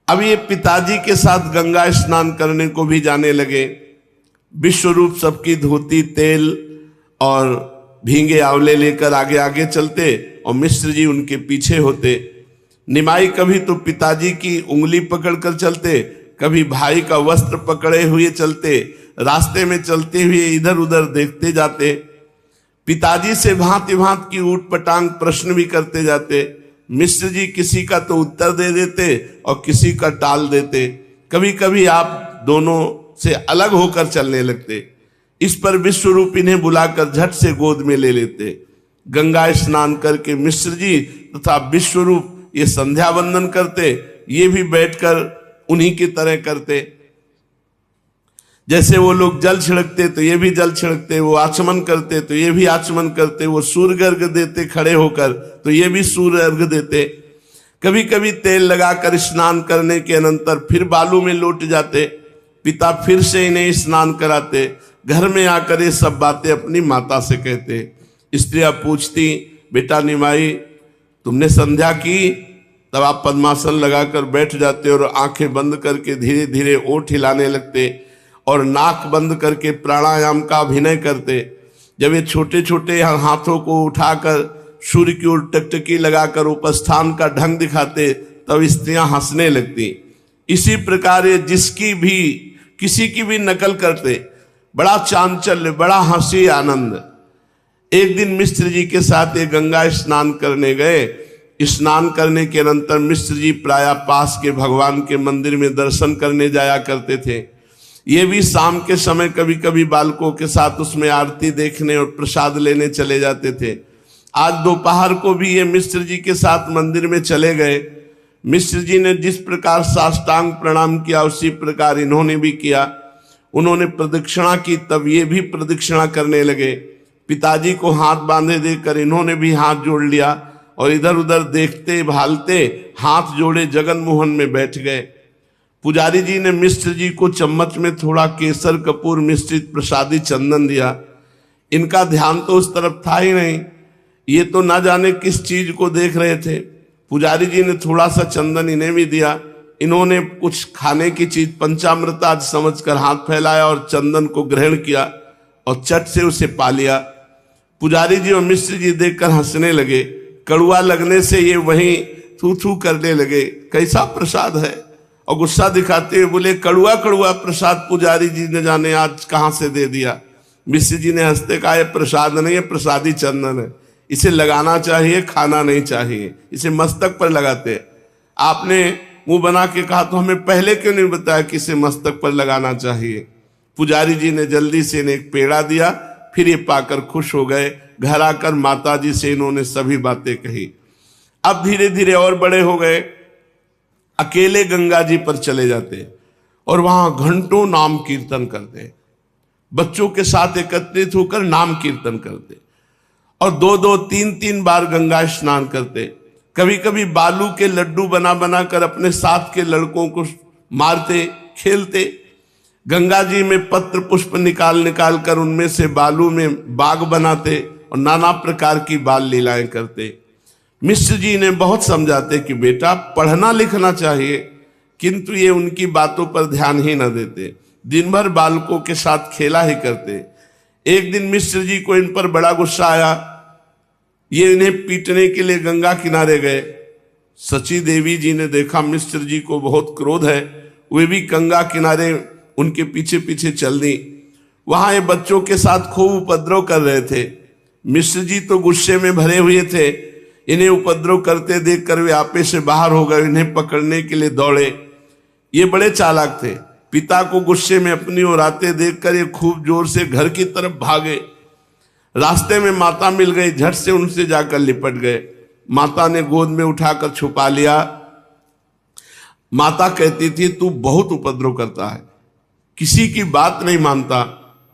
अब ये पिताजी के साथ गंगा स्नान करने को भी जाने लगे। विश्वरूप सबकी धोती तेल और भींगे आंवले लेकर आगे आगे चलते और मिश्र जी उनके पीछे होते। निमाई कभी तो पिताजी की उंगली पकड़कर चलते, कभी भाई का वस्त्र पकड़े हुए चलते। रास्ते में चलते हुए इधर उधर देखते जाते। पिताजी से भांति भांति की ऊट पटांग प्रश्न भी करते जाते। मिश्र जी किसी का तो उत्तर दे देते और किसी का टाल देते। कभी कभी आप दोनों से अलग होकर चलने लगते। इस पर विश्वरूप इन्हें बुलाकर झट से गोद में ले लेते। गंगा स्नान करके मिश्र जी तथा विश्वरूप ये संध्या वंदन करते। ये भी बैठकर उन्हीं की तरह करते। जैसे वो लोग जल छिड़कते तो ये भी जल छिड़कते, वो आचमन करते तो ये भी आचमन करते, वो सूर्य अर्घ देते खड़े होकर तो ये भी सूर्य अर्घ देते। कभी कभी तेल लगाकर स्नान करने के अनंतर फिर बालू में लौट जाते। पिता फिर से इन्हें स्नान कराते। घर में आकर ये सब बातें अपनी माता से कहते। स्त्रियां पूछती, बेटा निमाई तुमने संध्या की? तब आप पद्मासन लगाकर बैठ जाते और आंखें बंद करके धीरे धीरे ओठ हिलाने लगते और नाक बंद करके प्राणायाम का अभिनय करते। जब ये छोटे छोटे हाथों को उठाकर सूर्य की ओर टकटकी लगाकर उपस्थान का ढंग दिखाते तब स्त्रियां हंसने लगती। इसी प्रकार ये जिसकी भी किसी की भी नकल करते। बड़ा चांचल्य, बड़ा हंसी आनंद। एक दिन मिश्र जी के साथ ये गंगा स्नान करने गए। स्नान करने के अनंतर मिश्र जी प्रायः पास के भगवान के मंदिर में दर्शन करने जाया करते थे। ये भी शाम के समय कभी कभी बालकों के साथ उसमें आरती देखने और प्रसाद लेने चले जाते थे। आज दोपहर को भी ये मिश्र जी के साथ मंदिर में चले गए। मिश्र जी ने जिस प्रकार साष्टांग प्रणाम किया उसी प्रकार इन्होंने भी किया। उन्होंने प्रदक्षिणा की, तब ये भी प्रदक्षिणा करने लगे। पिताजी को हाथ बांधे देकर इन्होंने भी हाथ जोड़ लिया और इधर उधर देखते भालते हाथ जोड़े जगन मोहन में बैठ गए। पुजारी जी ने मिश्र जी को चम्मच में थोड़ा केसर कपूर मिश्रित प्रसादी चंदन दिया। इनका ध्यान तो उस तरफ था ही नहीं। ये तो ना जाने किस चीज को देख रहे थे। पुजारी जी ने थोड़ा सा चंदन इन्हें भी दिया। इन्होंने कुछ खाने की चीज पंचामृत आज समझकर हाथ फैलाया और चंदन को ग्रहण किया और चट से उसे पा लिया। पुजारी जी और मिश्र जी देखकर हंसने लगे। कड़ुआ लगने से ये वहीं थू थू करने लगे, कैसा प्रसाद है, और गुस्सा दिखाते हुए बोले, कड़ुआ कड़ुआ प्रसाद पुजारी जी ने जाने आज कहां से दे दिया। मिश्र जी ने हंसते कहा, यह प्रसाद नहीं है, प्रसादी चंदन है, इसे लगाना चाहिए, खाना नहीं चाहिए। इसे मस्तक पर लगाते। आपने मुंह बना के कहा तो हमें पहले क्यों नहीं बताया कि इसे मस्तक पर लगाना चाहिए। पुजारी जी ने जल्दी से इन्हें एक पेड़ा दिया। फिर ये पाकर खुश हो गए। घर आकर माता जी से इन्होंने सभी बातें कही। अब धीरे धीरे और बड़े हो गए। अकेले गंगा जी पर चले जाते और वहां घंटों नाम कीर्तन करते। बच्चों के साथ एकत्रित होकर नाम कीर्तन करते और 2-2, 3-3 बार गंगा स्नान करते। कभी कभी बालू के लड्डू बना बना कर अपने साथ के लड़कों को मारते, खेलते। गंगा जी में पत्र पुष्प निकाल निकाल कर उनमें से बालू में बाग बनाते और नाना प्रकार की बाल लीलाएं करते। मिश्र जी ने बहुत समझाते कि बेटा पढ़ना लिखना चाहिए, किंतु ये उनकी बातों पर ध्यान ही न देते। दिन भर बालकों के साथ खेला ही करते। एक दिन मिश्र जी को इन पर बड़ा गुस्सा आया। ये इन्हें पीटने के लिए गंगा किनारे गए। सची देवी जी ने देखा मिश्र जी को बहुत क्रोध है, वे भी गंगा किनारे उनके पीछे पीछे चल दी। वहां ये बच्चों के साथ खूब उपद्रव कर रहे थे। मिश्र जी तो गुस्से में भरे हुए थे। इन्हें उपद्रव करते देखकर वे आपे से बाहर हो गए। इन्हें पकड़ने के लिए दौड़े। ये बड़े चालाक थे। पिता को गुस्से में अपनी ओर आते देखकर ये खूब जोर से घर की तरफ भागे। रास्ते में माता मिल गई, झट से उनसे जाकर लिपट गए। माता ने गोद में उठाकर छुपा लिया। माता कहती थी, तू बहुत उपद्रव करता है, किसी की बात नहीं मानता,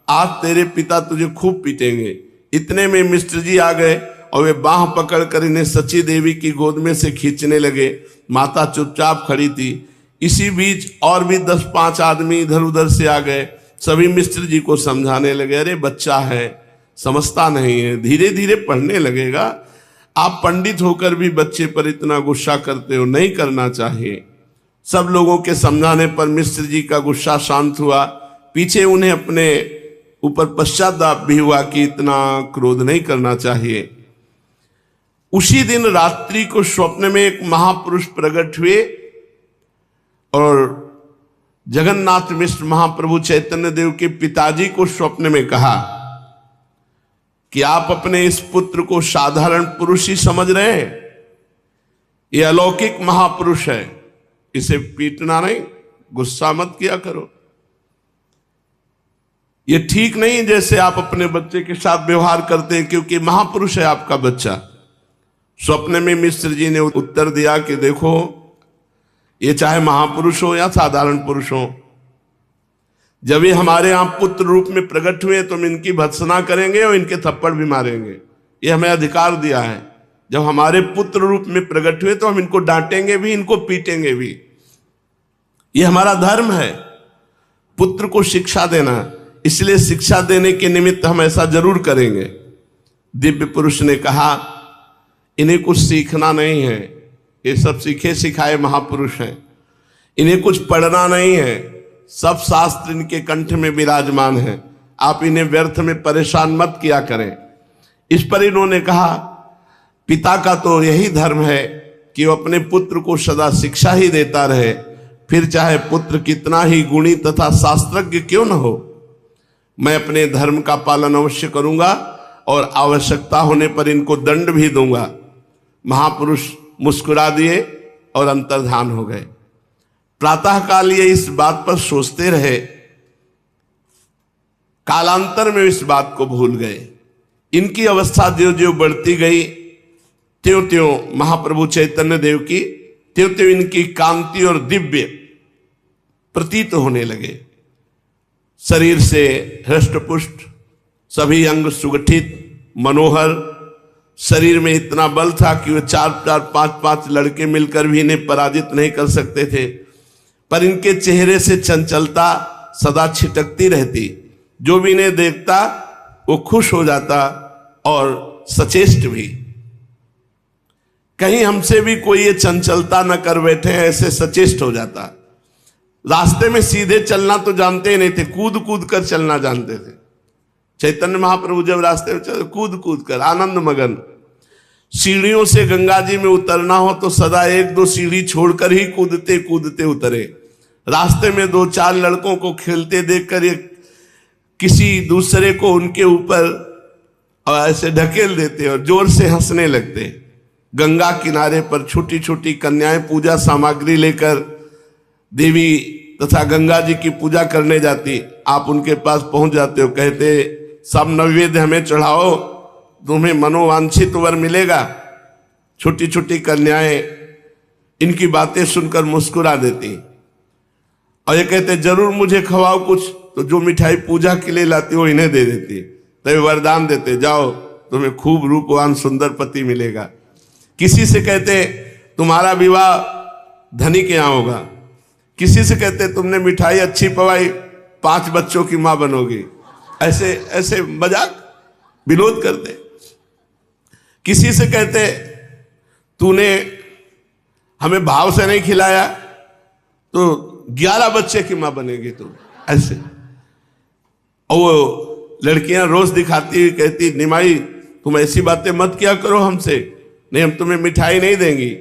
आज तेरे पिता तुझे खूब पीटेंगे। इतने में मिश्र जी आ गए और वे बाह पकड़कर इन्हें सची देवी की गोद में से खींचने लगे। माता चुपचाप खड़ी थी। इसी बीच और भी 10-5 आदमी इधर उधर से आ गए। सभी मिश्र जी को समझाने लगे, अरे बच्चा है, समझता नहीं है, धीरे धीरे पढ़ने लगेगा। आप पंडित होकर भी बच्चे पर इतना गुस्सा करते हो, नहीं करना चाहिए। सब लोगों के समझाने पर मिश्र जी का गुस्सा शांत हुआ। पीछे उन्हें अपने ऊपर पश्चाताप भी हुआ कि इतना क्रोध नहीं करना चाहिए। उसी दिन रात्रि को स्वप्न में एक महापुरुष प्रकट हुए और जगन्नाथ मिश्र महाप्रभु चैतन्य देव के पिताजी को स्वप्न में कहा कि आप अपने इस पुत्र को साधारण पुरुष ही समझ रहे हैं। ये अलौकिक महापुरुष है, इसे पीटना नहीं, गुस्सा मत किया करो। ये ठीक नहीं जैसे आप अपने बच्चे के साथ व्यवहार करते हैं, क्योंकि महापुरुष है आपका बच्चा। स्वप्न में मिश्र जी ने उत्तर दिया कि देखो, ये चाहे महापुरुष हो या साधारण पुरुष हो, जब ये हमारे यहां पुत्र रूप में प्रकट हुए तो हम इनकी भत्सना करेंगे और इनके थप्पड़ भी मारेंगे। ये हमें अधिकार दिया है। जब हमारे पुत्र रूप में प्रकट हुए तो हम इनको डांटेंगे भी, इनको पीटेंगे भी। ये हमारा धर्म है, पुत्र को शिक्षा देना। इसलिए शिक्षा देने के निमित्त हम ऐसा जरूर करेंगे। दिव्य पुरुष ने कहा, इन्हें कुछ सीखना नहीं है, ये सब सीखे सिखाए महापुरुष हैं। इन्हें कुछ पढ़ना नहीं है, सब शास्त्र इनके कंठ में विराजमान है। आप इन्हें व्यर्थ में परेशान मत किया करें। इस पर इन्होंने कहा, पिता का तो यही धर्म है कि वो अपने पुत्र को सदा शिक्षा ही देता रहे, फिर चाहे पुत्र कितना ही गुणी तथा शास्त्रज्ञ क्यों न हो। मैं अपने धर्म का पालन अवश्य करूंगा और आवश्यकता होने पर इनको दंड भी दूंगा। महापुरुष मुस्कुरा दिए और अंतर्धान हो गए। प्रातःकाल ये इस बात पर सोचते रहे, कालांतर में इस बात को भूल गए। इनकी अवस्था ज्यों ज्यों बढ़ती गई, त्यों त्यों महाप्रभु चैतन्य देव की त्यों त्यों इनकी कांति और दिव्य प्रतीत होने लगे। शरीर से हृष्टपुष्ट, सभी अंग सुगठित, मनोहर। शरीर में इतना बल था कि वे 4-4, 5-5 लड़के मिलकर भी इन्हें पराजित नहीं कर सकते थे। पर इनके चेहरे से चंचलता सदा छिटकती रहती। जो भी इन्हें देखता वो खुश हो जाता और सचेष्ट भी। कहीं हमसे भी कोई ये चंचलता न कर बैठे, ऐसे सचेष्ट हो जाता। रास्ते में सीधे चलना तो जानते ही नहीं थे, कूद कूद कर चलना जानते थे। चैतन्य महाप्रभु जब रास्ते में चले, कूद कूद कर आनंद मगन। सीढ़ियों से गंगा जी में उतरना हो तो सदा 1-2 सीढ़ी छोड़कर ही कूदते कूदते उतरे। रास्ते में 2-4 लड़कों को खेलते देखकर ये किसी दूसरे को उनके ऊपर ऐसे ढकेल देते और जोर से हंसने लगते। गंगा किनारे पर छोटी छोटी कन्याएं पूजा सामग्री लेकर देवी तथा गंगा जी की पूजा करने जाती। आप उनके पास पहुंच जाते हो, कहते सब नैवेद्य हमें चढ़ाओ, तुम्हें मनोवांछित वर मिलेगा। छोटी छोटी कन्याएं इनकी बातें सुनकर मुस्कुरा देती और ये कहते जरूर मुझे खवाओ कुछ। तो जो मिठाई पूजा के लिए लाती वो इन्हें दे देती। तो ये वरदान देते, जाओ तुम्हें खूब रूपवान सुंदर पति मिलेगा। किसी से कहते तुम्हारा विवाह धनी के यहाँ होगा। किसी से कहते तुमने मिठाई अच्छी पवाई, 5 बच्चों की मां बनोगी। ऐसे ऐसे मजाक विनोद करते। किसी से कहते तूने हमें भाव से नहीं खिलाया तो 11 बच्चे की मां बनेगी तू। ऐसे और वो लड़कियां रोज दिखाती हुई कहती, निमाई तुम ऐसी बातें मत किया करो हमसे, नहीं हम तुम्हें मिठाई नहीं देंगी।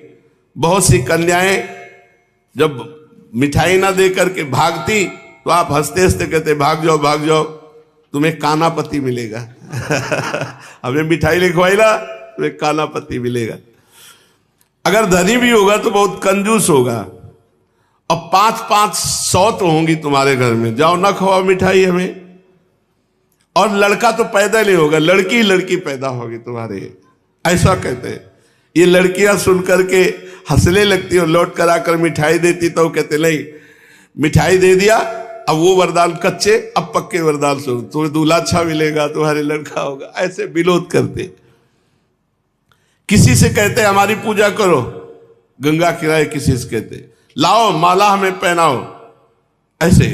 बहुत सी कन्याएं जब मिठाई ना दे करके भागती तो आप हंसते हंसते कहते भाग जाओ तुम्हें काना पति मिलेगा। हमें मिठाई लिखवाई ना, तुम्हें काना पति मिलेगा। अगर धनी भी होगा तो बहुत कंजूस होगा। अब 5-5 सौत होंगी तुम्हारे घर में, जाओ ना खवाओ मिठाई हमें। और लड़का तो पैदा नहीं होगा, लड़की लड़की पैदा होगी तुम्हारे, ऐसा कहते हैं। ये लड़कियां सुन करके हंसने लगती और लौट कर आकर मिठाई देती तो कहते नहीं मिठाई दे दिया, अब वो वरदान कच्चे, अब पक्के वरदान सुनो, तुम्हें दूल्हा अच्छा मिलेगा, तुम्हारे लड़का होगा। ऐसे विनोद करते। किसी से कहते हमारी पूजा करो, गंगा किनारे किसी से कहते लाओ माला हमें पहनाओ। ऐसे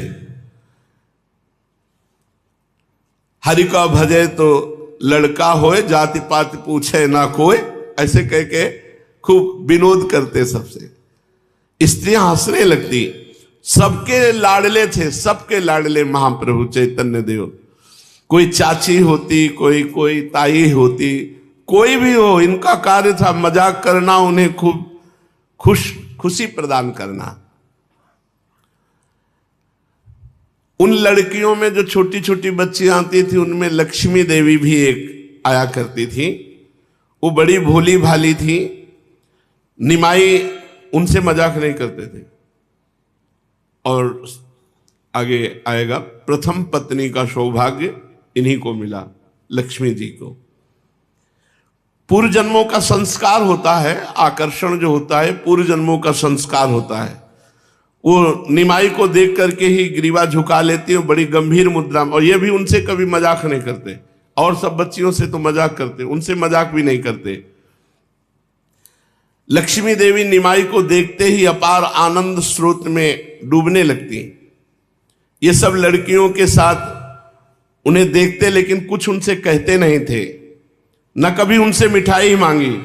हरि का भजे तो लड़का होए, जाति पाति पूछे ना कोई। ऐसे कह के खूब विनोद करते सबसे। स्त्रियां हंसने लगती। सबके लाडले थे, सबके लाडले महाप्रभु चैतन्य देव। कोई चाची होती, कोई ताई होती, कोई भी हो, इनका कार्य था मजाक करना, उन्हें खूब खुशी प्रदान करना। उन लड़कियों में जो छोटी छोटी बच्चियां आती थी उनमें लक्ष्मी देवी भी एक आया करती थी, वो बड़ी भोली भाली थी। निमाई उनसे मजाक नहीं करते थे। और आगे आएगा, प्रथम पत्नी का सौभाग्य इन्हीं को मिला, लक्ष्मी जी को। पूर्व जन्मों का संस्कार होता है, आकर्षण जो होता है पूर्व जन्मों का संस्कार होता है। वो निमाई को देख करके ही ग्रीवा झुका लेती है बड़ी गंभीर मुद्रा में, और ये भी उनसे कभी मजाक नहीं करते। और सब बच्चियों से तो मजाक करते, उनसे मजाक भी नहीं करते। लक्ष्मी देवी निमाई को देखते ही अपार आनंद स्रोत में डूबने लगती। ये सब लड़कियों के साथ उन्हें देखते, लेकिन कुछ उनसे कहते नहीं थे, न कभी उनसे मिठाई मांगी।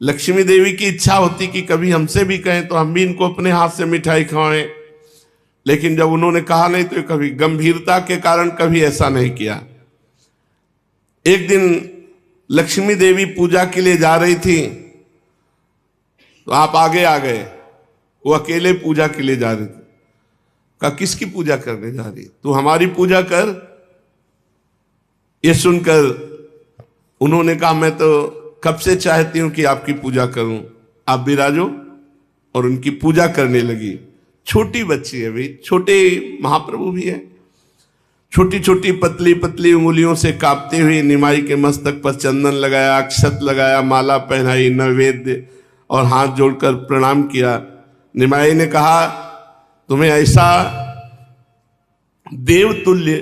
लक्ष्मी देवी की इच्छा होती कि कभी हमसे भी कहें तो हम भी इनको अपने हाथ से मिठाई खवाएं, लेकिन जब उन्होंने कहा नहीं तो कभी गंभीरता के कारण कभी ऐसा नहीं किया। एक दिन लक्ष्मी देवी पूजा के लिए जा रही थी, तो आप आगे आ गए। वो अकेले पूजा के लिए जा रही थी। कहा किसकी पूजा करने जा रही? तू हमारी पूजा कर। ये सुनकर उन्होंने कहा मैं तो कब से चाहती हूं कि आपकी पूजा करूं, आप विराजो। और उनकी पूजा करने लगी। छोटी बच्ची है भाई, छोटे महाप्रभु भी है। छोटी छोटी पतली पतली उंगलियों से कांपते हुए निमाई के मस्तक पर चंदन लगाया, अक्षत लगाया, माला पहनाई, नैवेद्य और हाथ जोड़कर प्रणाम किया। निमाई ने कहा तुम्हें ऐसा देवतुल्य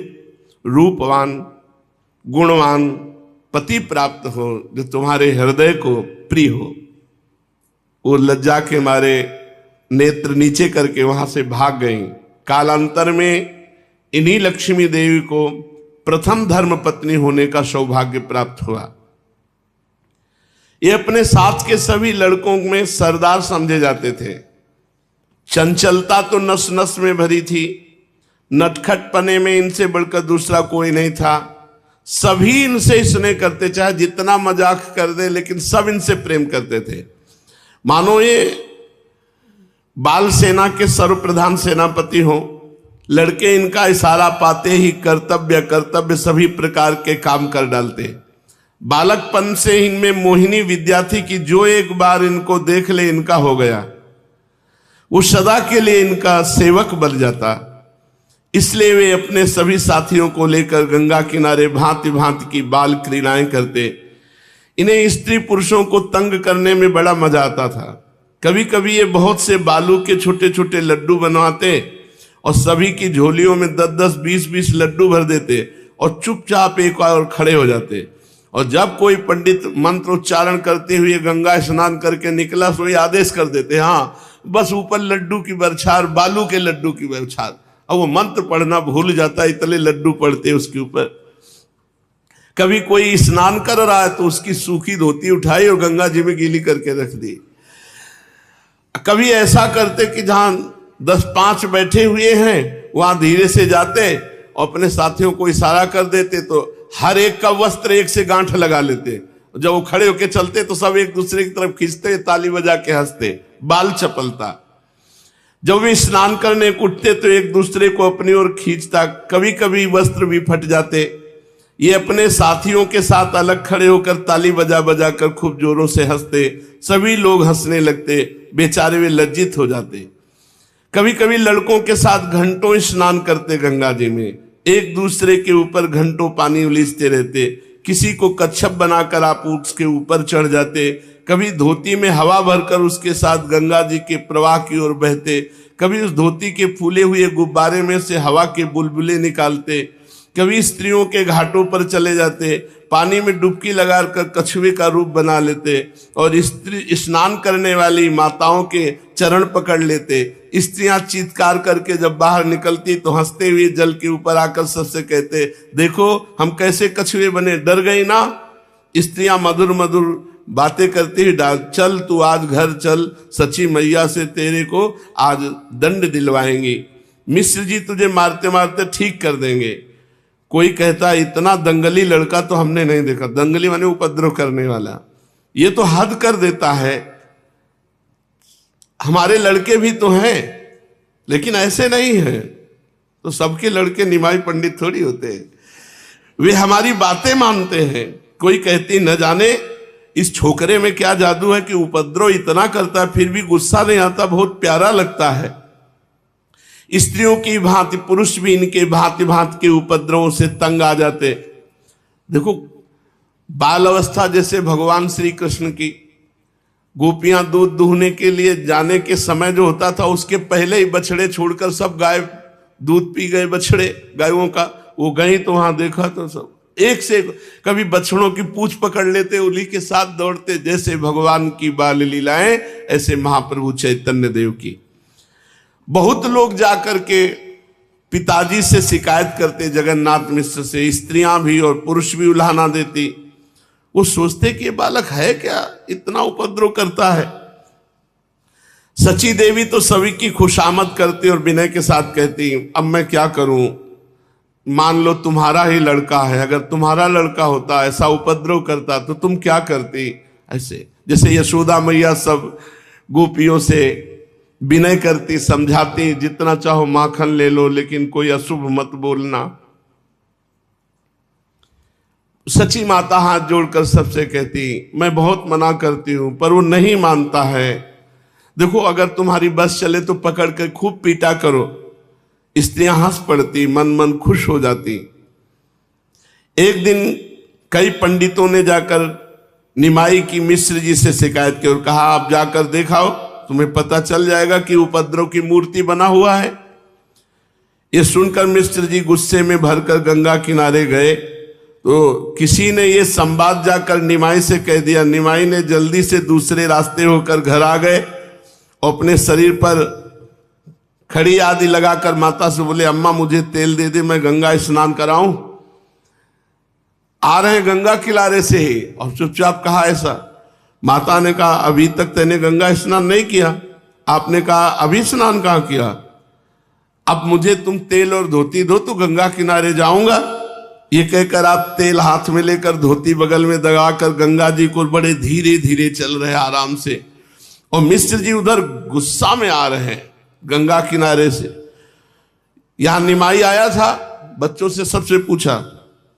रूपवान गुणवान पति प्राप्त हो जो तुम्हारे हृदय को प्रिय हो। वो लज्जा के मारे नेत्र नीचे करके वहां से भाग गई। कालांतर में इन्हीं लक्ष्मी देवी को प्रथम धर्म पत्नी होने का सौभाग्य प्राप्त हुआ। ये अपने साथ के सभी लड़कों में सरदार समझे जाते थे। चंचलता तो नस नस में भरी थी, नटखटपने में इनसे बढ़कर दूसरा कोई नहीं था। सभी इनसे स्नेह करते, चाहे जितना मजाक कर दे, लेकिन सब इनसे प्रेम करते थे। मानो ये बाल सेना के सर्वप्रधान सेनापति हो। लड़के इनका इशारा पाते ही कर्तव्य सभी प्रकार के काम कर डालते। बालकपन से इनमें मोहिनी विद्या थी कि जो एक बार इनको देख ले इनका हो गया, वो सदा के लिए इनका सेवक बन जाता। इसलिए वे अपने सभी साथियों को लेकर गंगा किनारे भांति भांति की बाल क्रीड़ाएं करते। इन्हें स्त्री पुरुषों को तंग करने में बड़ा मजा आता था। कभी कभी ये बहुत से बालू के छोटे छोटे लड्डू बनवाते और सभी की झोलियों में 10-10, 20-20 लड्डू भर देते और चुपचाप एक और खड़े हो जाते। और जब कोई पंडित मंत्र उच्चारण करते हुए गंगा स्नान करके निकला तो ये आदेश कर देते, हाँ बस ऊपर लड्डू की बरछार, बालू के लड्डू की बरछार। अब वो मंत्र पढ़ना भूल जाता, इतने लड्डू पड़ते उसके ऊपर। कभी कोई स्नान कर रहा है तो उसकी सूखी धोती उठाई और गंगा जी में गीली करके रख दी। कभी ऐसा करते कि जहां 10-5 बैठे हुए हैं वहां धीरे से जाते और अपने साथियों को इशारा कर देते तो हर एक का वस्त्र एक से गांठ लगा लेते। जब वो खड़े होके चलते तो सब एक दूसरे की तरफ खींचते, ताली बजा के हंसते, बाल चपलता। जब वे स्नान करने उठते तो एक दूसरे को अपनी ओर खींचता। कभी कभी वस्त्र भी फट जाते। ये अपने साथियों के साथ अलग खड़े होकर ताली बजा बजा कर खूब जोरों से हंसते। सभी लोग हंसने लगते, बेचारे वे लज्जित हो जाते। कभी कभी लड़कों के साथ घंटों स्नान करते गंगा जी में, एक दूसरे के ऊपर घंटों पानी उलीचते रहते। किसी को कच्छप बनाकर आप उसके ऊपर चढ़ जाते। कभी धोती में हवा भरकर उसके साथ गंगा जी के प्रवाह की ओर बहते। कभी उस धोती के फूले हुए गुब्बारे में से हवा के बुलबुले निकालते। कभी स्त्रियों के घाटों पर चले जाते, पानी में डुबकी लगाकर कछुए का रूप बना लेते और स्त्री स्नान करने वाली माताओं के चरण पकड़ लेते। स्त्रियां चीत्कार करके जब बाहर निकलती तो हंसते हुए जल के ऊपर आकर सबसे कहते, देखो हम कैसे कछुए बने, डर गई ना। स्त्रियां मधुर मधुर बातें करती हुई डाल, चल तू आज घर चल, सची मैया से तेरे को आज दंड दिलवाएंगी। मिश्र जी तुझे मारते मारते ठीक कर देंगे। कोई कहता है इतना दंगली लड़का तो हमने नहीं देखा। दंगली माने उपद्रव करने वाला, ये तो हद कर देता है। हमारे लड़के भी तो हैं, लेकिन ऐसे नहीं हैं। तो सबके लड़के निमाई पंडित थोड़ी होते हैं। वे हमारी बातें मानते हैं, कोई कहती न जाने इस छोकरे में क्या जादू है कि उपद्रव इतना करता है फिर भी गुस्सा नहीं आता, बहुत प्यारा लगता है। स्त्रियों की भांति पुरुष भी इनके भांति भांति के उपद्रवों से तंग आ जाते। देखो बाल अवस्था जैसे भगवान श्री कृष्ण की, गोपियां दूध दूहने के लिए जाने के समय जो होता था उसके पहले ही बछड़े छोड़कर सब गाय दूध पी गए, बछड़े गायों का, वो गई तो वहां देखा तो सब एक से कभी बछड़ों की पूंछ पकड़ लेते, उन्हीं के साथ दौड़ते। जैसे भगवान की बाल लीलाएं ऐसे महाप्रभु चैतन्य देव की। बहुत लोग जाकर के पिताजी से शिकायत करते, जगन्नाथ मिश्र से, स्त्रियां भी और पुरुष भी उल्हाना देती। वो सोचते कि ये बालक है क्या, इतना उपद्रव करता है। सची देवी तो सभी की खुशामद करती और विनय के साथ कहती, अब मैं क्या करूं, मान लो तुम्हारा ही लड़का है, अगर तुम्हारा लड़का होता ऐसा उपद्रव करता तो तुम क्या करती। ऐसे जैसे यशोदा मैया सब गोपियों से विनय करती, समझाती, जितना चाहो माखन ले लो लेकिन कोई अशुभ मत बोलना। सची माता हाथ जोड़कर सबसे कहती, मैं बहुत मना करती हूं पर वो नहीं मानता है। देखो अगर तुम्हारी बस चले तो पकड़ कर खूब पीटा करो। स्त्रियां हंस पड़ती, मन मन खुश हो जाती। एक दिन कई पंडितों ने जाकर निमाई की मिश्र जी से शिकायत की और कहा, आप जाकर दिखाओ, तुम्हें पता चल जाएगा कि उपद्रव की मूर्ति बना हुआ है। ये सुनकर मिश्र जी गुस्से में भरकर गंगा किनारे गए तो किसी ने ये संवाद जाकर निमाई से कह दिया। निमाई ने जल्दी से दूसरे रास्ते होकर घर आ गए और अपने शरीर पर खड़ी आदि लगाकर माता से बोले, अम्मा मुझे तेल दे दे, मैं गंगा स्नान कराऊं। आ रहे हैं गंगा किनारे से ही और चुपचाप कहा ऐसा। माता ने कहा, अभी तक तेने गंगा स्नान नहीं किया। आपने कहा, अभी स्नान कहाँ किया, अब मुझे तुम तेल और धोती दो तो गंगा किनारे जाऊंगा। ये कहकर आप तेल हाथ में लेकर धोती बगल में दबाकर गंगा जी को बड़े धीरे धीरे चल रहे आराम से, और मिश्र जी उधर गुस्सा में आ रहे हैं गंगा किनारे से। यहां निमाई आया था, बच्चों से सबसे पूछा,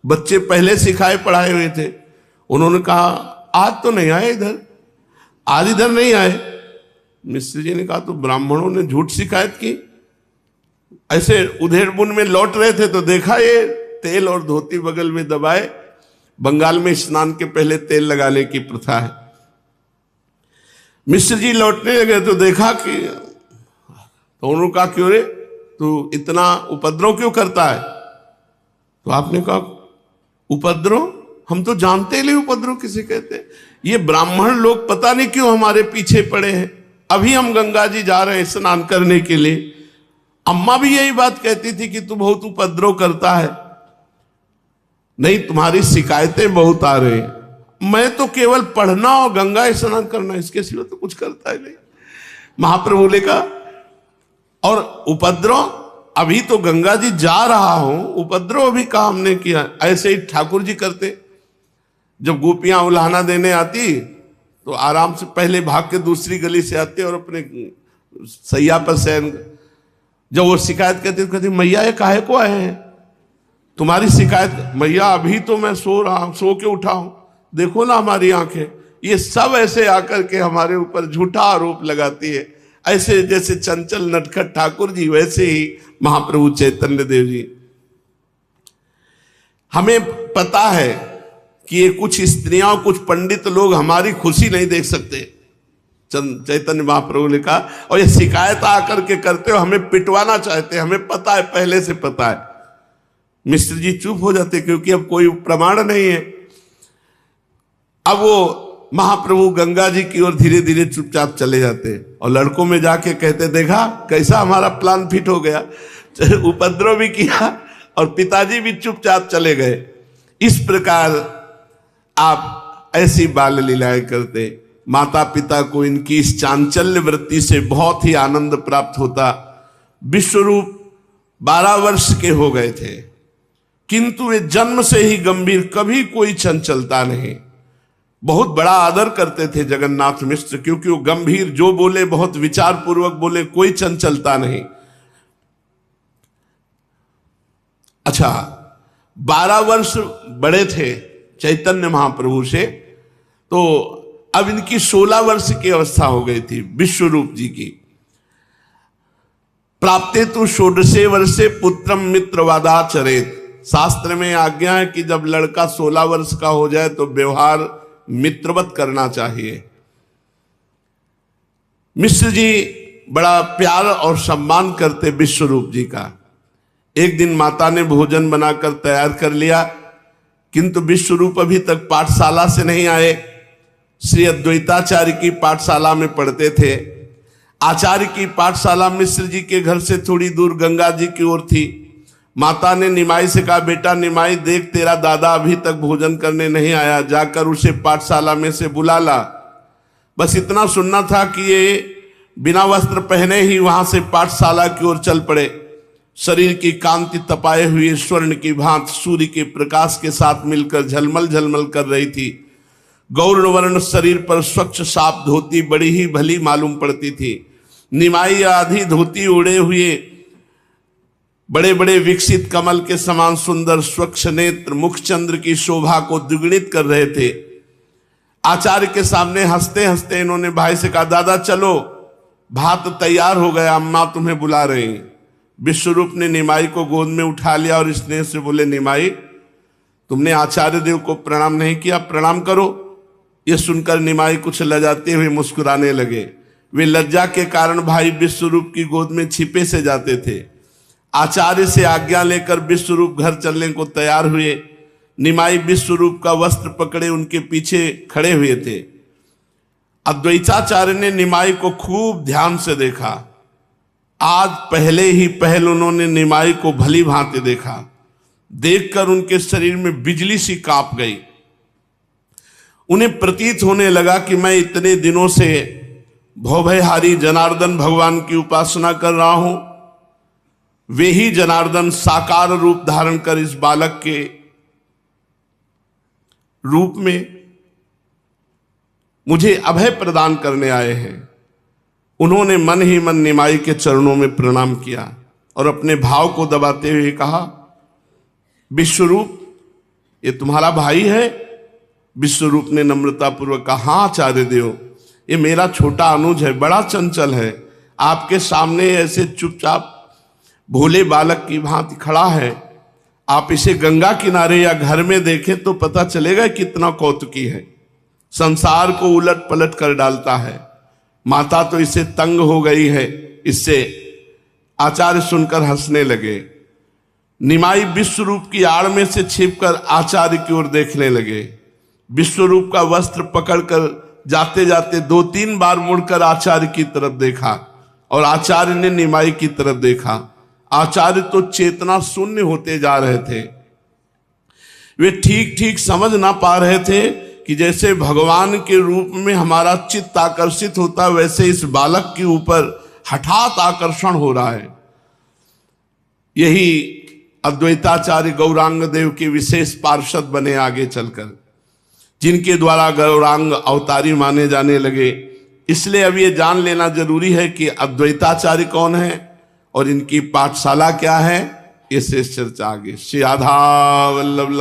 बच्चे पहले सिखाए पढ़ाए हुए थे। उन्होंने कहा, आज तो नहीं आए इधर, आज इधर नहीं आए। मिश्र जी ने कहा, तो ब्राह्मणों ने झूठ शिकायत की। ऐसे उधेड़ बुन में लौट रहे थे तो देखा ये तेल और धोती बगल में दबाए। बंगाल में स्नान के पहले तेल लगाने की प्रथा है। मिश्र जी लौटने लगे तो देखा कि, तो उन्होंने कहा, क्यों रे तू इतना उपद्रव क्यों करता है। तो आपने कहा, उपद्रव हम तो जानते ही नहीं उपद्रव किसे कहते हैं। ये ब्राह्मण लोग पता नहीं क्यों हमारे पीछे पड़े हैं। अभी हम गंगा जी जा रहे हैं स्नान करने के लिए। अम्मा भी यही बात कहती थी कि तू बहुत उपद्रव करता है। नहीं, तुम्हारी शिकायतें बहुत आ रही हैं। मैं तो केवल पढ़ना और गंगा स्नान करना, इसके सिवा तो कुछ करता ही नहीं। महाप्रभु ने कहा, और उपद्रव अभी तो गंगा जी जा रहा हूं, उपद्रव अभी काम नहीं किया। ऐसे ही ठाकुर जी करते, जब गोपियां उल्हाना देने आती तो आराम से पहले भाग के दूसरी गली से आते और अपने सैया पर शयन। जब वो शिकायत करते तो कहते, मैया ये काहे को आए हैं, तुम्हारी शिकायत। मैया अभी तो मैं सो रहा हूं, सो के उठा हूं, देखो ना हमारी आंखें। ये सब ऐसे आकर के हमारे ऊपर झूठा आरोप लगाती है। ऐसे जैसे चंचल नटखट ठाकुर जी, वैसे ही महाप्रभु चैतन्य देव जी। हमें पता है कि ये कुछ स्त्रियां, कुछ पंडित लोग हमारी खुशी नहीं देख सकते। चैतन्य महाप्रभु ने कहा, और ये शिकायत आकर के करते हो, हमें पिटवाना चाहते हैं, हमें पता है, पहले से पता है। मिश्र जी चुप हो जाते क्योंकि अब कोई प्रमाण नहीं है। अब वो महाप्रभु गंगा जी की ओर धीरे धीरे चुपचाप चले जाते और लड़कों में जाके कहते, देखा कैसा हमारा प्लान फिट हो गया, उपद्रव भी किया और पिताजी भी चुपचाप चले गए। इस प्रकार आप ऐसी बाल लीलाएं करते। माता पिता को इनकी इस चांचल्य वृत्ति से बहुत ही आनंद प्राप्त होता। विश्वरूप 12 वर्ष के हो गए थे, किंतु वे जन्म से ही गंभीर, कभी कोई चंचलता नहीं। बहुत बड़ा आदर करते थे जगन्नाथ मिश्र, क्योंकि वो गंभीर, जो बोले बहुत विचार पूर्वक बोले, कोई चंचलता नहीं। अच्छा, 12 वर्ष बड़े थे चैतन्य महाप्रभु से। तो अब इनकी 16 वर्ष की अवस्था हो गई थी विश्वरूप जी की। प्राप्ते तो 16 वर्षे पुत्रम मित्रवादाचरेत। शास्त्र में आज्ञा है कि जब लड़का 16 वर्ष का हो जाए तो व्यवहार मित्रवत करना चाहिए। मिश्र जी बड़ा प्यार और सम्मान करते विश्वरूप जी का। एक दिन माता ने भोजन बनाकर तैयार कर लिया, किंतु विश्वरूप अभी तक पाठशाला से नहीं आए। श्री अद्वैताचार्य की पाठशाला में पढ़ते थे। आचार्य की पाठशाला मिश्र जी के घर से थोड़ी दूर गंगा जी की ओर थी। माता ने निमाई से कहा, बेटा निमाई देख, तेरा दादा अभी तक भोजन करने नहीं आया, जाकर उसे पाठशाला में से बुला ला। बस इतना सुनना था कि ये बिना वस्त्र पहने ही वहां से पाठशाला की ओर चल पड़े। शरीर की कांति तपाए हुए स्वर्ण की भांति सूर्य के प्रकाश के साथ मिलकर झलमल झलमल कर रही थी। गौर्ण वर्ण शरीर पर स्वच्छ साफ धोती बड़ी ही भली मालूम पड़ती थी। निमाई आधी धोती ओढ़े हुए बड़े बड़े विकसित कमल के समान सुंदर स्वच्छ नेत्र मुखचंद्र की शोभा को द्विगुणित कर रहे थे। आचार्य के सामने हंसते हंसते इन्होंने भाई से कहा, दादा चलो, भात तैयार हो गया, अम्मा तुम्हें बुला रही। विश्वरूप ने निमाई को गोद में उठा लिया और स्नेह से बोले, निमाई तुमने आचार्य देव को प्रणाम नहीं किया, प्रणाम करो। यह सुनकर निमाई कुछ लजाते हुए मुस्कुराने लगे। वे लज्जा के कारण भाई विश्वरूप की गोद में छिपे से जाते थे। आचार्य से आज्ञा लेकर विश्वरूप घर चलने को तैयार हुए। निमाई विश्वरूप का वस्त्र पकड़े उनके पीछे खड़े हुए थे। अद्वैताचार्य ने निमाई को खूब ध्यान से देखा। आज पहले ही पहल उन्होंने निमाई को भली भांति देखा। देखकर उनके शरीर में बिजली सी कांप गई। उन्हें प्रतीत होने लगा कि मैं इतने दिनों से भवभयहारी जनार्दन भगवान की उपासना कर रहा हूं। वे ही जनार्दन साकार रूप धारण कर इस बालक के रूप में मुझे अभय प्रदान करने आए हैं। उन्होंने मन ही मन निमाई के चरणों में प्रणाम किया और अपने भाव को दबाते हुए कहा, विश्वरूप ये तुम्हारा भाई है? विश्वरूप ने नम्रतापूर्वक कहा, हाँ आचार्य देव, ये मेरा छोटा अनुज है, बड़ा चंचल है। आपके सामने ऐसे चुपचाप भोले बालक की भांति खड़ा है। आप इसे गंगा किनारे या घर में देखें तो पता चलेगा कितना कौतुकी है। संसार को उलट पलट कर डालता है। माता तो इसे तंग हो गई है इससे। आचार्य सुनकर हंसने लगे। निमाई विश्वरूप की आड़ में से छिपकर आचार्य की ओर देखने लगे। विश्वरूप का वस्त्र पकड़कर जाते जाते 2-3 बार मुड़कर आचार्य की तरफ देखा और आचार्य ने निमाई की तरफ देखा। आचार्य तो चेतना शून्य होते जा रहे थे। वे ठीक ठीक समझ ना पा रहे थे कि जैसे भगवान के रूप में हमारा चित्त आकर्षित होता है, वैसे इस बालक के ऊपर हठात आकर्षण हो रहा है। यही अद्वैताचार्य गौरांग देव के विशेष पार्षद बने आगे चलकर, जिनके द्वारा गौरांग अवतारी माने जाने लगे। इसलिए अब ये जान लेना जरूरी है कि अद्वैताचार्य कौन है और इनकी पाठशाला क्या है। ये शेष चर्चा आगे। श्री राधा वल्लभ।